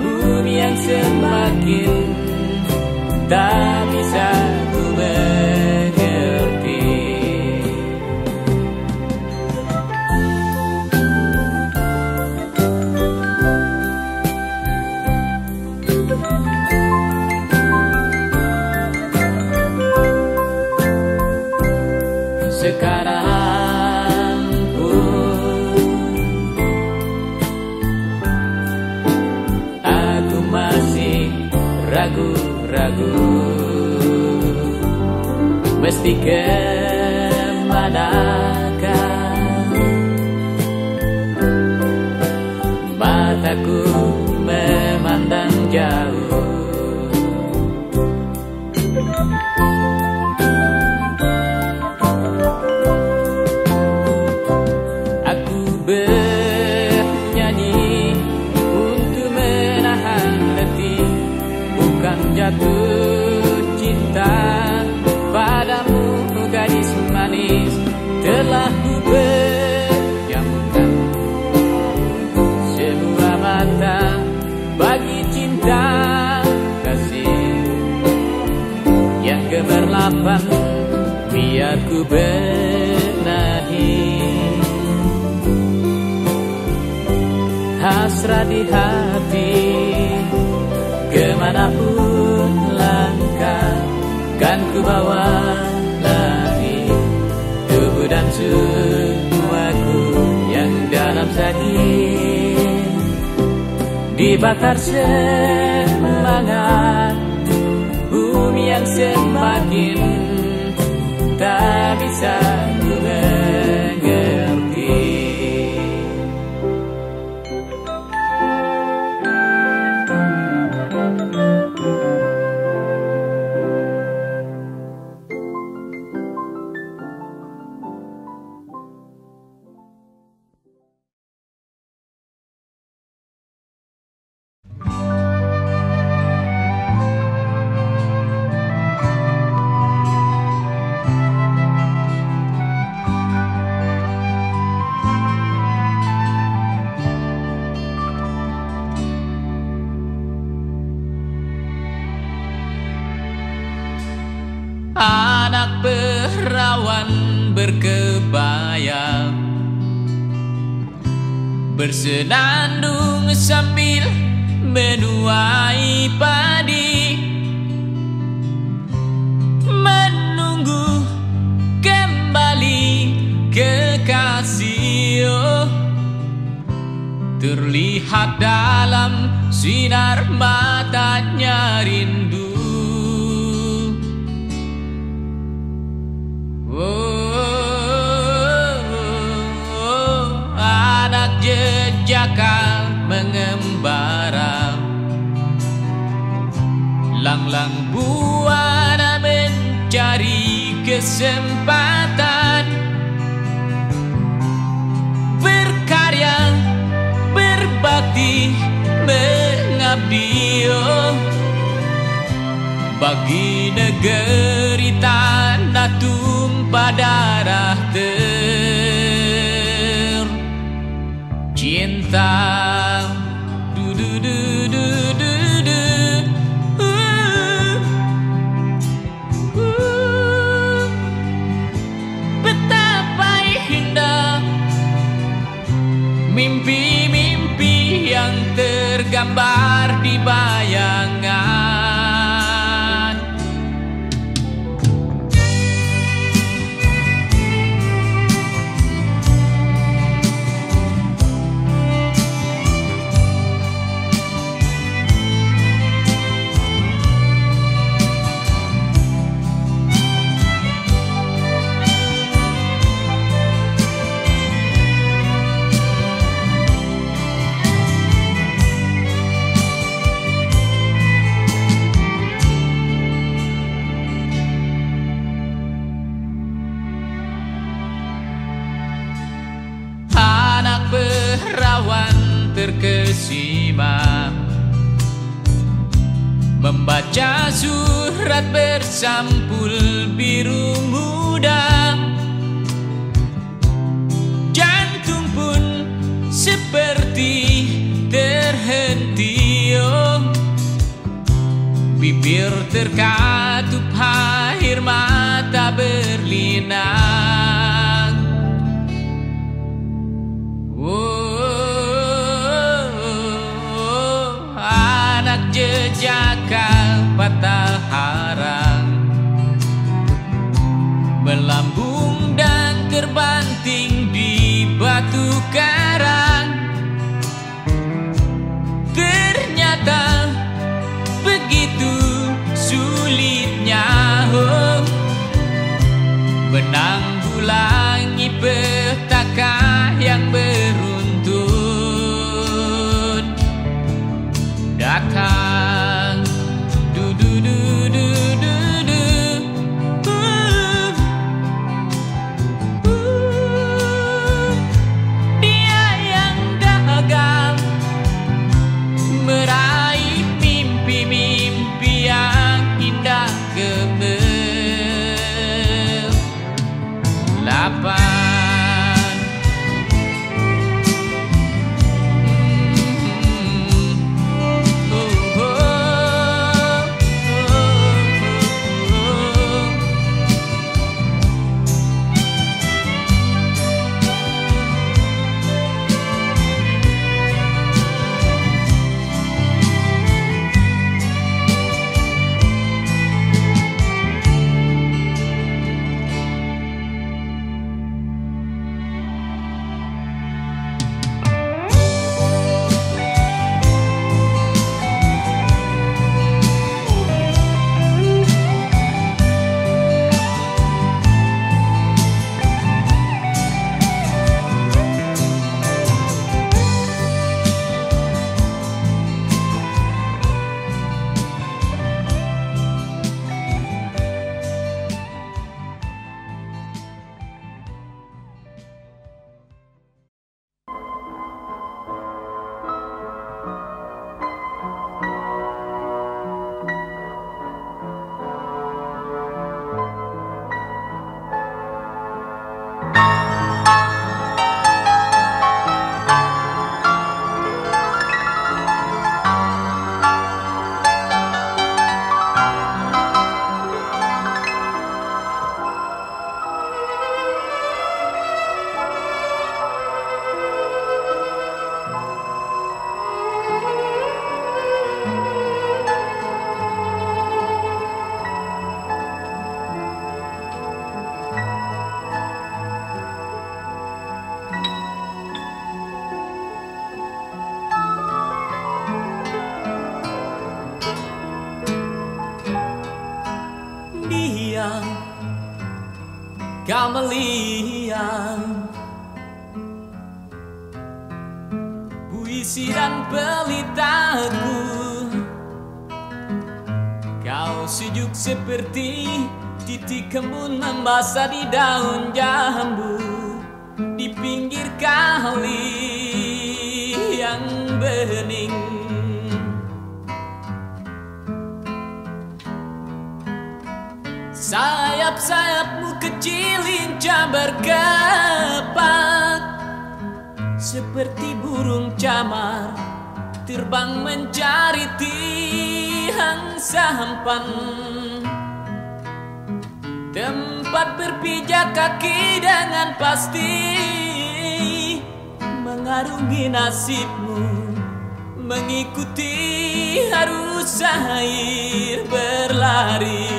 Speaker 2: bumi yang semakin tak bisa ku mengerti. Sekarang pergi kemanakah? Mataku memandang jauh. Aku bernyanyi untuk menahan letih, bukan jatuh cinta padamu gadis manis. Telah ku pejamkan semua mata bagi cinta kasih yang gemerlapan, biar ku benahi hasrat di hati. Kemanapun langkah kan ku bawa lari tubuh dan semuaku yang dalam sakit, dibakar semangat bumi yang semakin tak bisa ku mengerti. Anak perawan berkebaya bersenandung sambil menuai padi, menunggu kembali kekasih. Oh, terlihat dalam sinar matanya rindu. Anak jejaka mengembara, lang-lang buana mencari kesempatan, berkarya, berbakti, mengabdi. Oh, bagi negeri tanah tumpah darah tercinta. Du du du du du du. Betapa indah mimpi-mimpi yang tergambar di bayangan. Perawan terkesima membaca surat bersampul biru muda, jantung pun seperti terhenti. Oh, bibir terkatup air mata berlinang. Anak jejaka patah arang, melambung dan terbanting di batu karang. Ternyata begitu sulitnya. Oh,
Speaker 1: Kamelia, puisi dan pelitaku. Kau sejuk seperti titik embun membasah di daun jambu di pinggir kali yang bening. Sayap-sayapmu kecil lincah berkepak, seperti burung camar terbang mencari tiang sampan, tempat berpijak kaki dengan pasti, mengarungi nasibmu, mengikuti arus air berlari.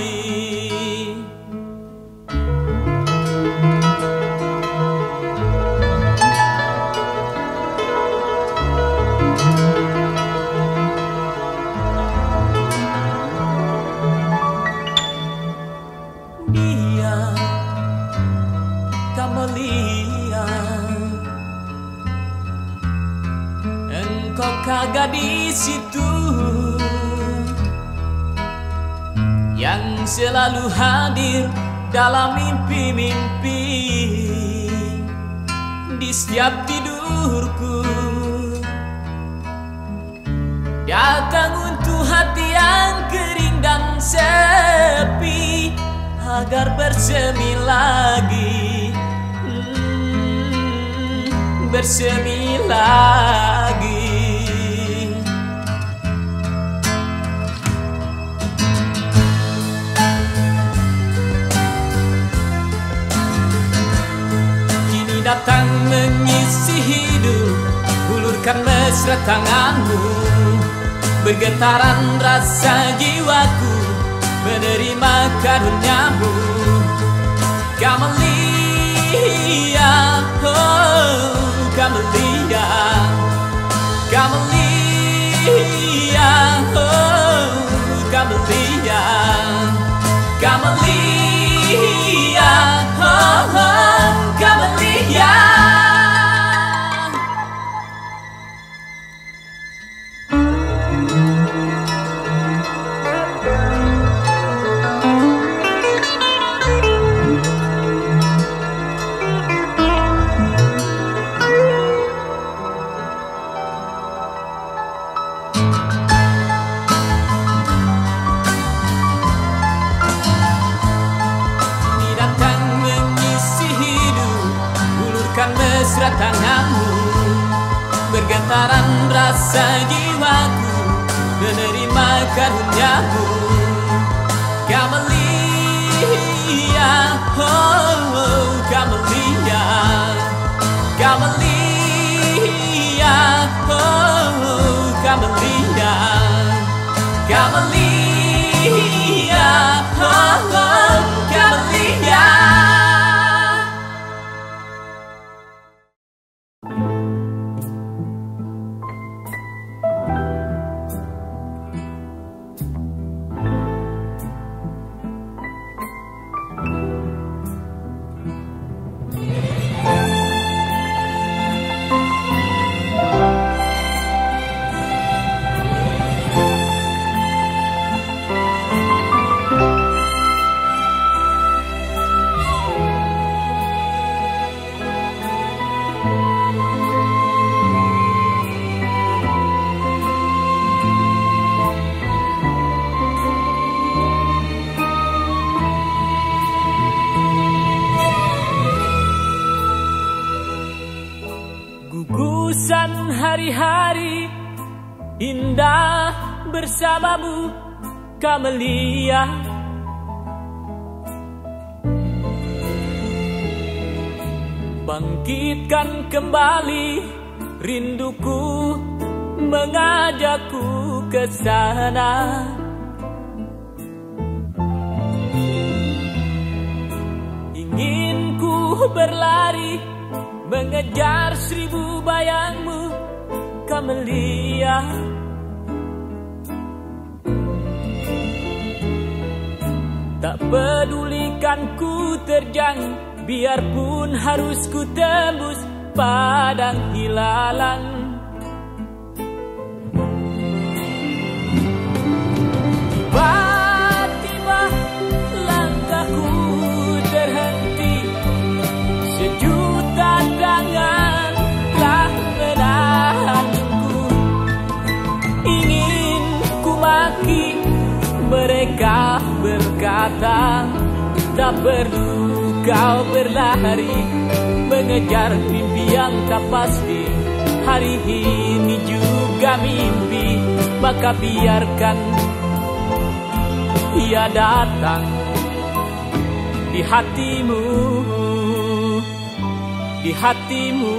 Speaker 1: Kamelia, engkau kagak di situ, yang selalu hadir dalam mimpi-mimpi di setiap tidurku, datang untuk hati yang kering dan sepi agar bersemi lagi, bersemi lagi. Kini datang mengisi hidup, hulurkan mesra tanganmu, bergetaran rasa jiwaku menerima karuniamu. Kamelia, oh Kamelia, Kamelia, oh Kamelia, Kamelia, oh Kamelia. Mesra tanganmu, bergetaran rasa jiwaku menerima karuniamu. Kamelia, oh Kamelia, Kamelia, oh Kamelia, Kamelia, oh Kamelia. Gugusan hari-hari indah bersamamu, Kamelia. Bangkitkan kembali rinduku, mengajakku ke sana. Ingin ku berlari mengejar 1000 bayangmu, Kamelia. Tak pedulikan ku terjang biarpun harus ku tembus padang hilalang. Tiba-tiba langkahku terhenti, sejuta tangan telah menahanku. Ingin ku maki, mereka berkata, tak perlu kau berlari mengejar mimpi yang tak pasti. Hari ini juga mimpi, maka biarkan ia datang di hatimu, di hatimu.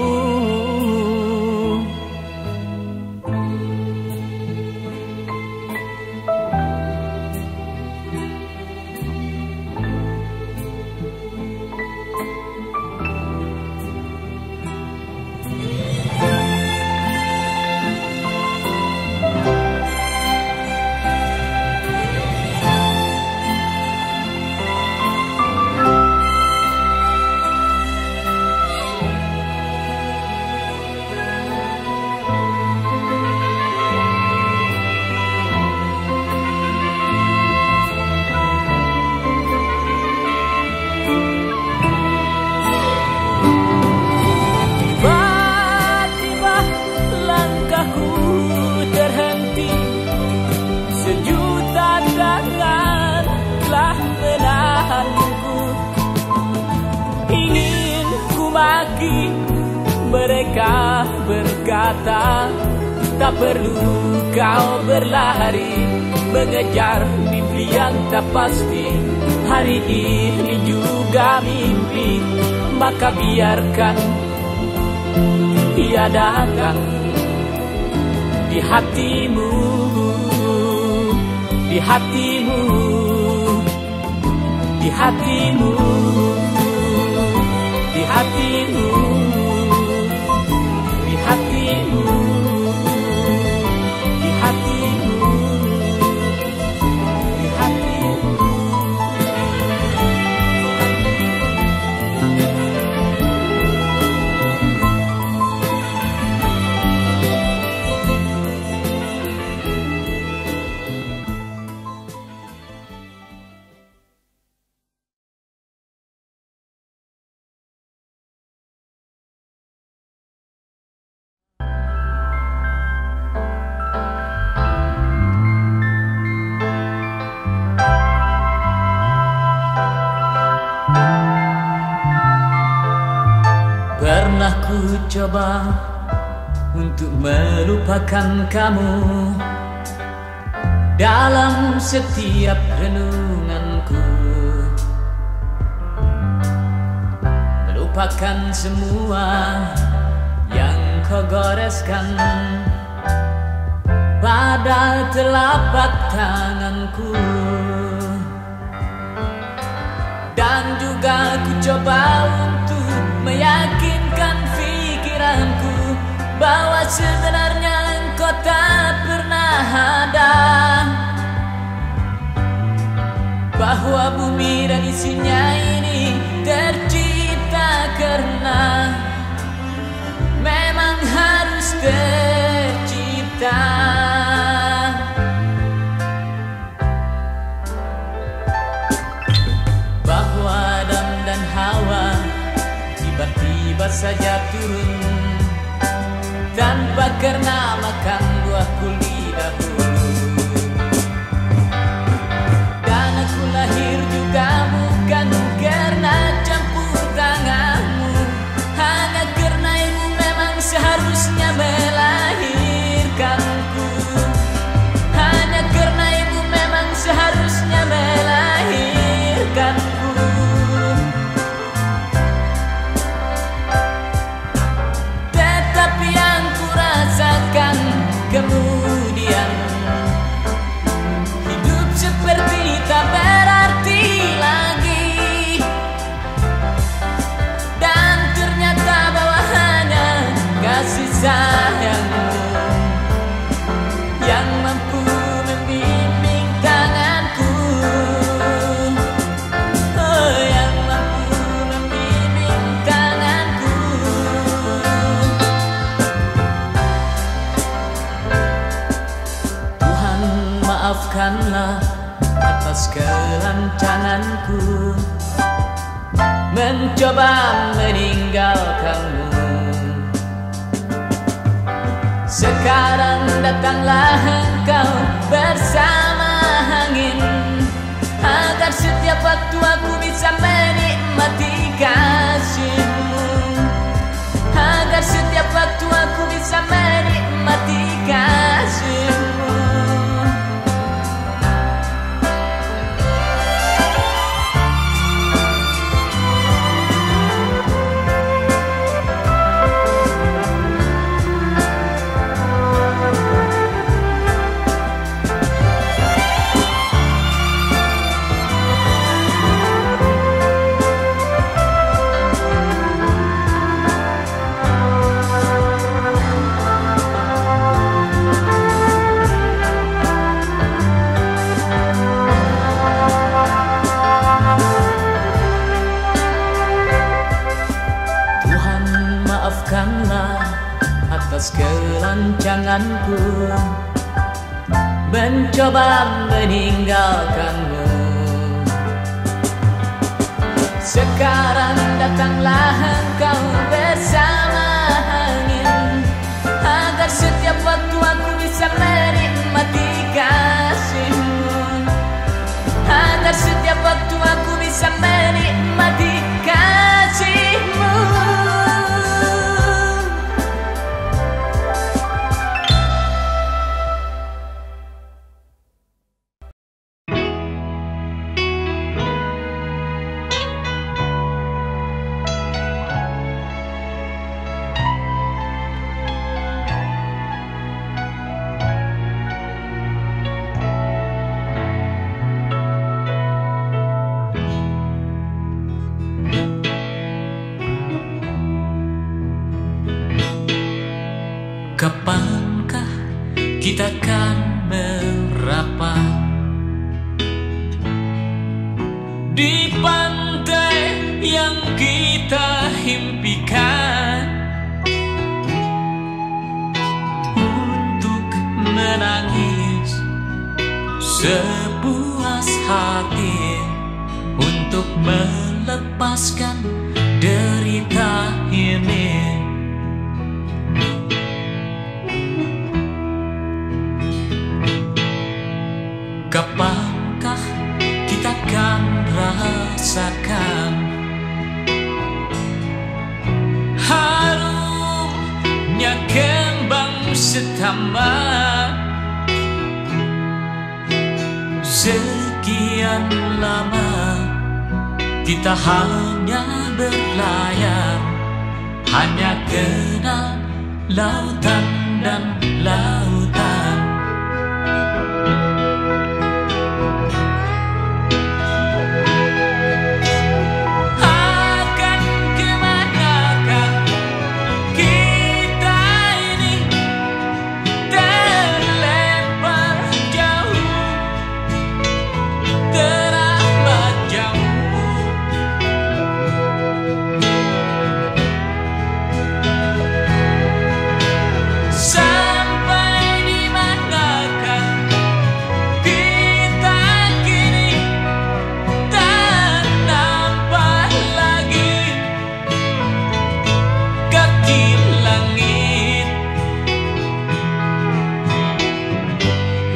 Speaker 1: Mereka berkata, tak perlu kau berlari mengejar mimpi yang tak pasti. Hari ini juga mimpi, maka biarkan ia datang di hatimu, di hatimu, di hatimu, di hatimu, di hatimu, di hatimu, di hatimu. Pernah ku coba untuk melupakan kamu dalam setiap renunganku, melupakan semua yang kau goreskan pada telapak tanganku. Dan juga ku coba untuk meyakinkan pikiranku bahwa sebenarnya engkau tak pernah ada, bahwa bumi dan isinya ini tercipta karena memang harus tercipta. Bahwa Adam dan Hawa tiba-tiba saja turun tanpa karena makan buah kuli dahulu. Dan aku lahir juga bukan karena campur tanganmu, hanya karena ibu memang seharusnya melahirkanku. Hanya karena ibu memang seharusnya melahirkanku. Kemudian hidup seperti tak berarti lagi, dan ternyata bahwa hanya kasih sayangmu yang mampu membimbing tanganku, oh, yang mampu membimbing atas kelancanganku mencoba meninggalkanmu. Sekarang datanglah engkau bersama angin, agar setiap waktu aku bisa menikmati kasihmu, agar setiap waktu aku bisa menikmati kasihmu. Maafkanlah atas kelancanganku mencoba meninggalkanmu. Sekarang datanglah engkau bersama angin, agar setiap waktu aku bisa menikmati kasihmu, agar setiap waktu aku bisa menikmati kasihmu. Kapankah kita akan merapat di pantai yang kita impikan, untuk menangis sepuas hati, untuk melepaskan derita ini. Kapankah kita akan rasakan harumnya kembang setaman? Sekian lama kita hanya berlayar, hanya kenal lautan dan lautan.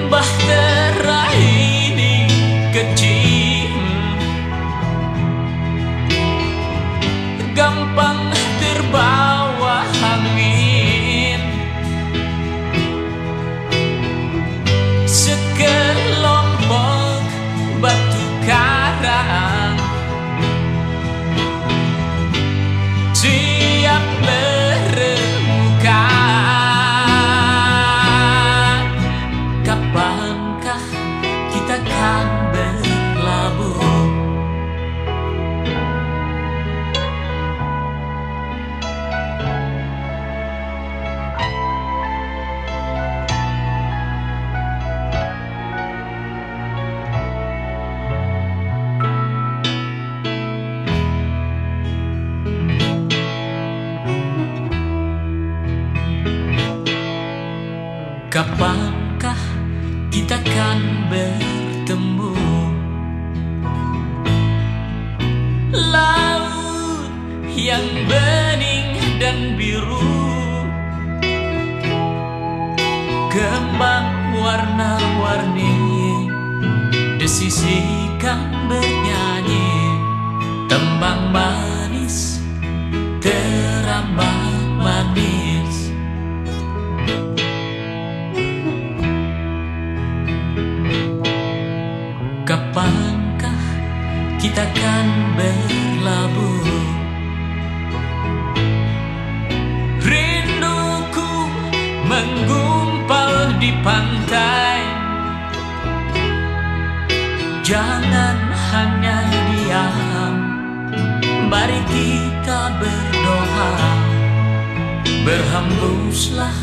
Speaker 1: Bahtera ini kecil, gampang terbawa angin. Sekelompok batu karang siap bermuka. Kapankah kita akan berlabuh? Kapankah kita akan bertemu? laut yang bening dan biru, kembang warna-warni disisihkan bernyanyi, tembang manis terambah manis. Kapankah kita kan berlabuh? Rinduku menggumpal di pantai. Jangan hanya diam, mari kita berdoa. Berhembuslah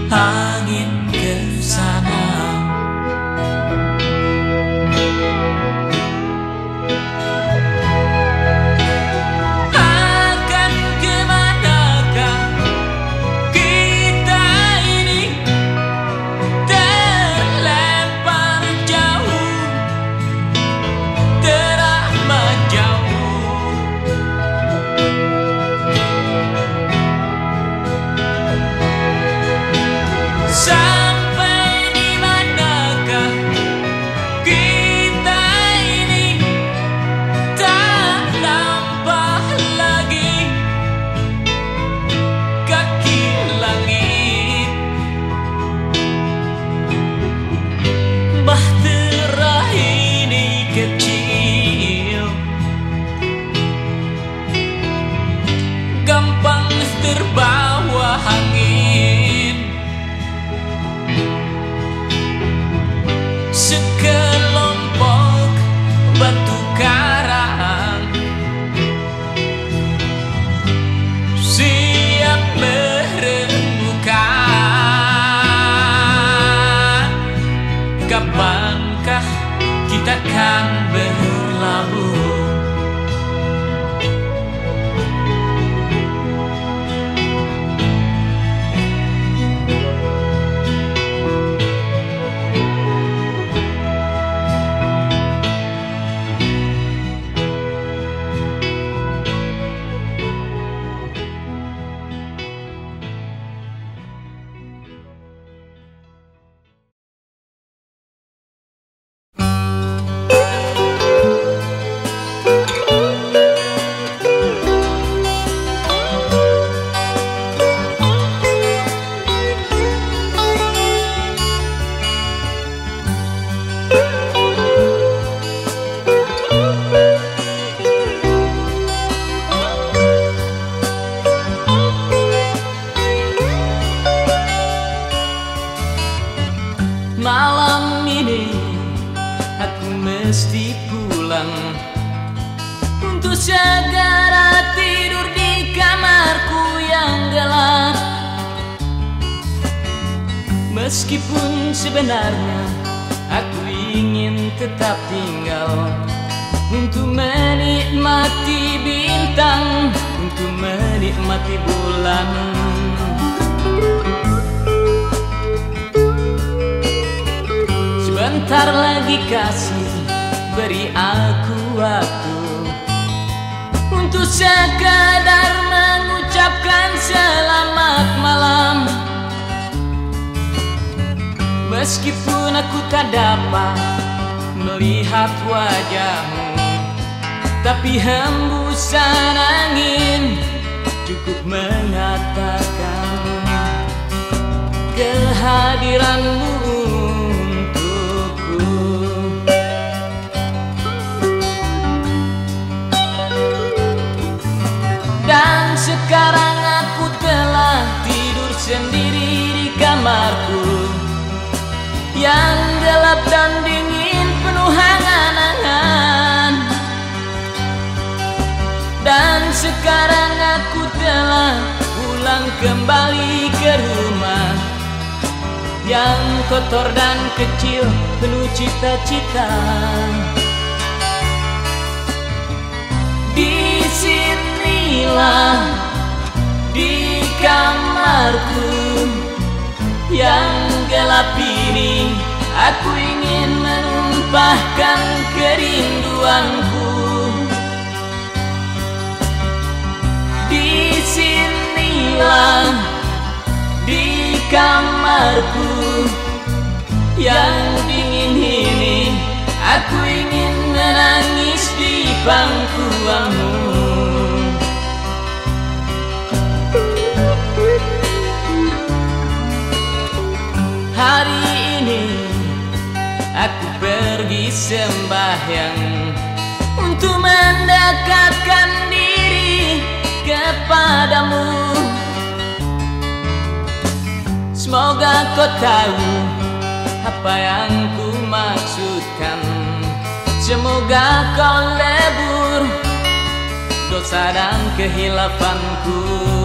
Speaker 1: angin ke sana. Gampang terbawa angin, sekelompok batu karang siap merembukan. Kapankah kita kan berlabuh?
Speaker 2: Malam ini aku mesti pulang untuk segera tidur di kamarku yang gelap. Meskipun sebenarnya aku ingin tetap tinggal untuk menikmati bintang, untuk menikmati bulan. Sebentar lagi kasih, beri aku waktu untuk sekadar mengucapkan selamat malam. Meskipun aku tak dapat melihat wajahmu, tapi hembusan angin cukup mengatakan kehadiranmu untukku. Dan sekarang aku telah tidur sendiri di kamarku yang gelap dan dingin penuh angan-angan. Dan sekarang aku telah pulang kembali ke rumah yang kotor dan kecil penuh cita-cita. Disinilah di kamarku yang gelap ini, aku ingin menumpahkan kerinduanku.
Speaker 1: di sinilah, di kamarku yang dingin ini. Aku ingin menangis di pangkuanmu. Hari ini aku pergi sembahyang untuk mendekatkan diri kepadamu. Semoga kau tahu apa yang ku maksudkan. Semoga kau lebur dosa dan kehilafanku.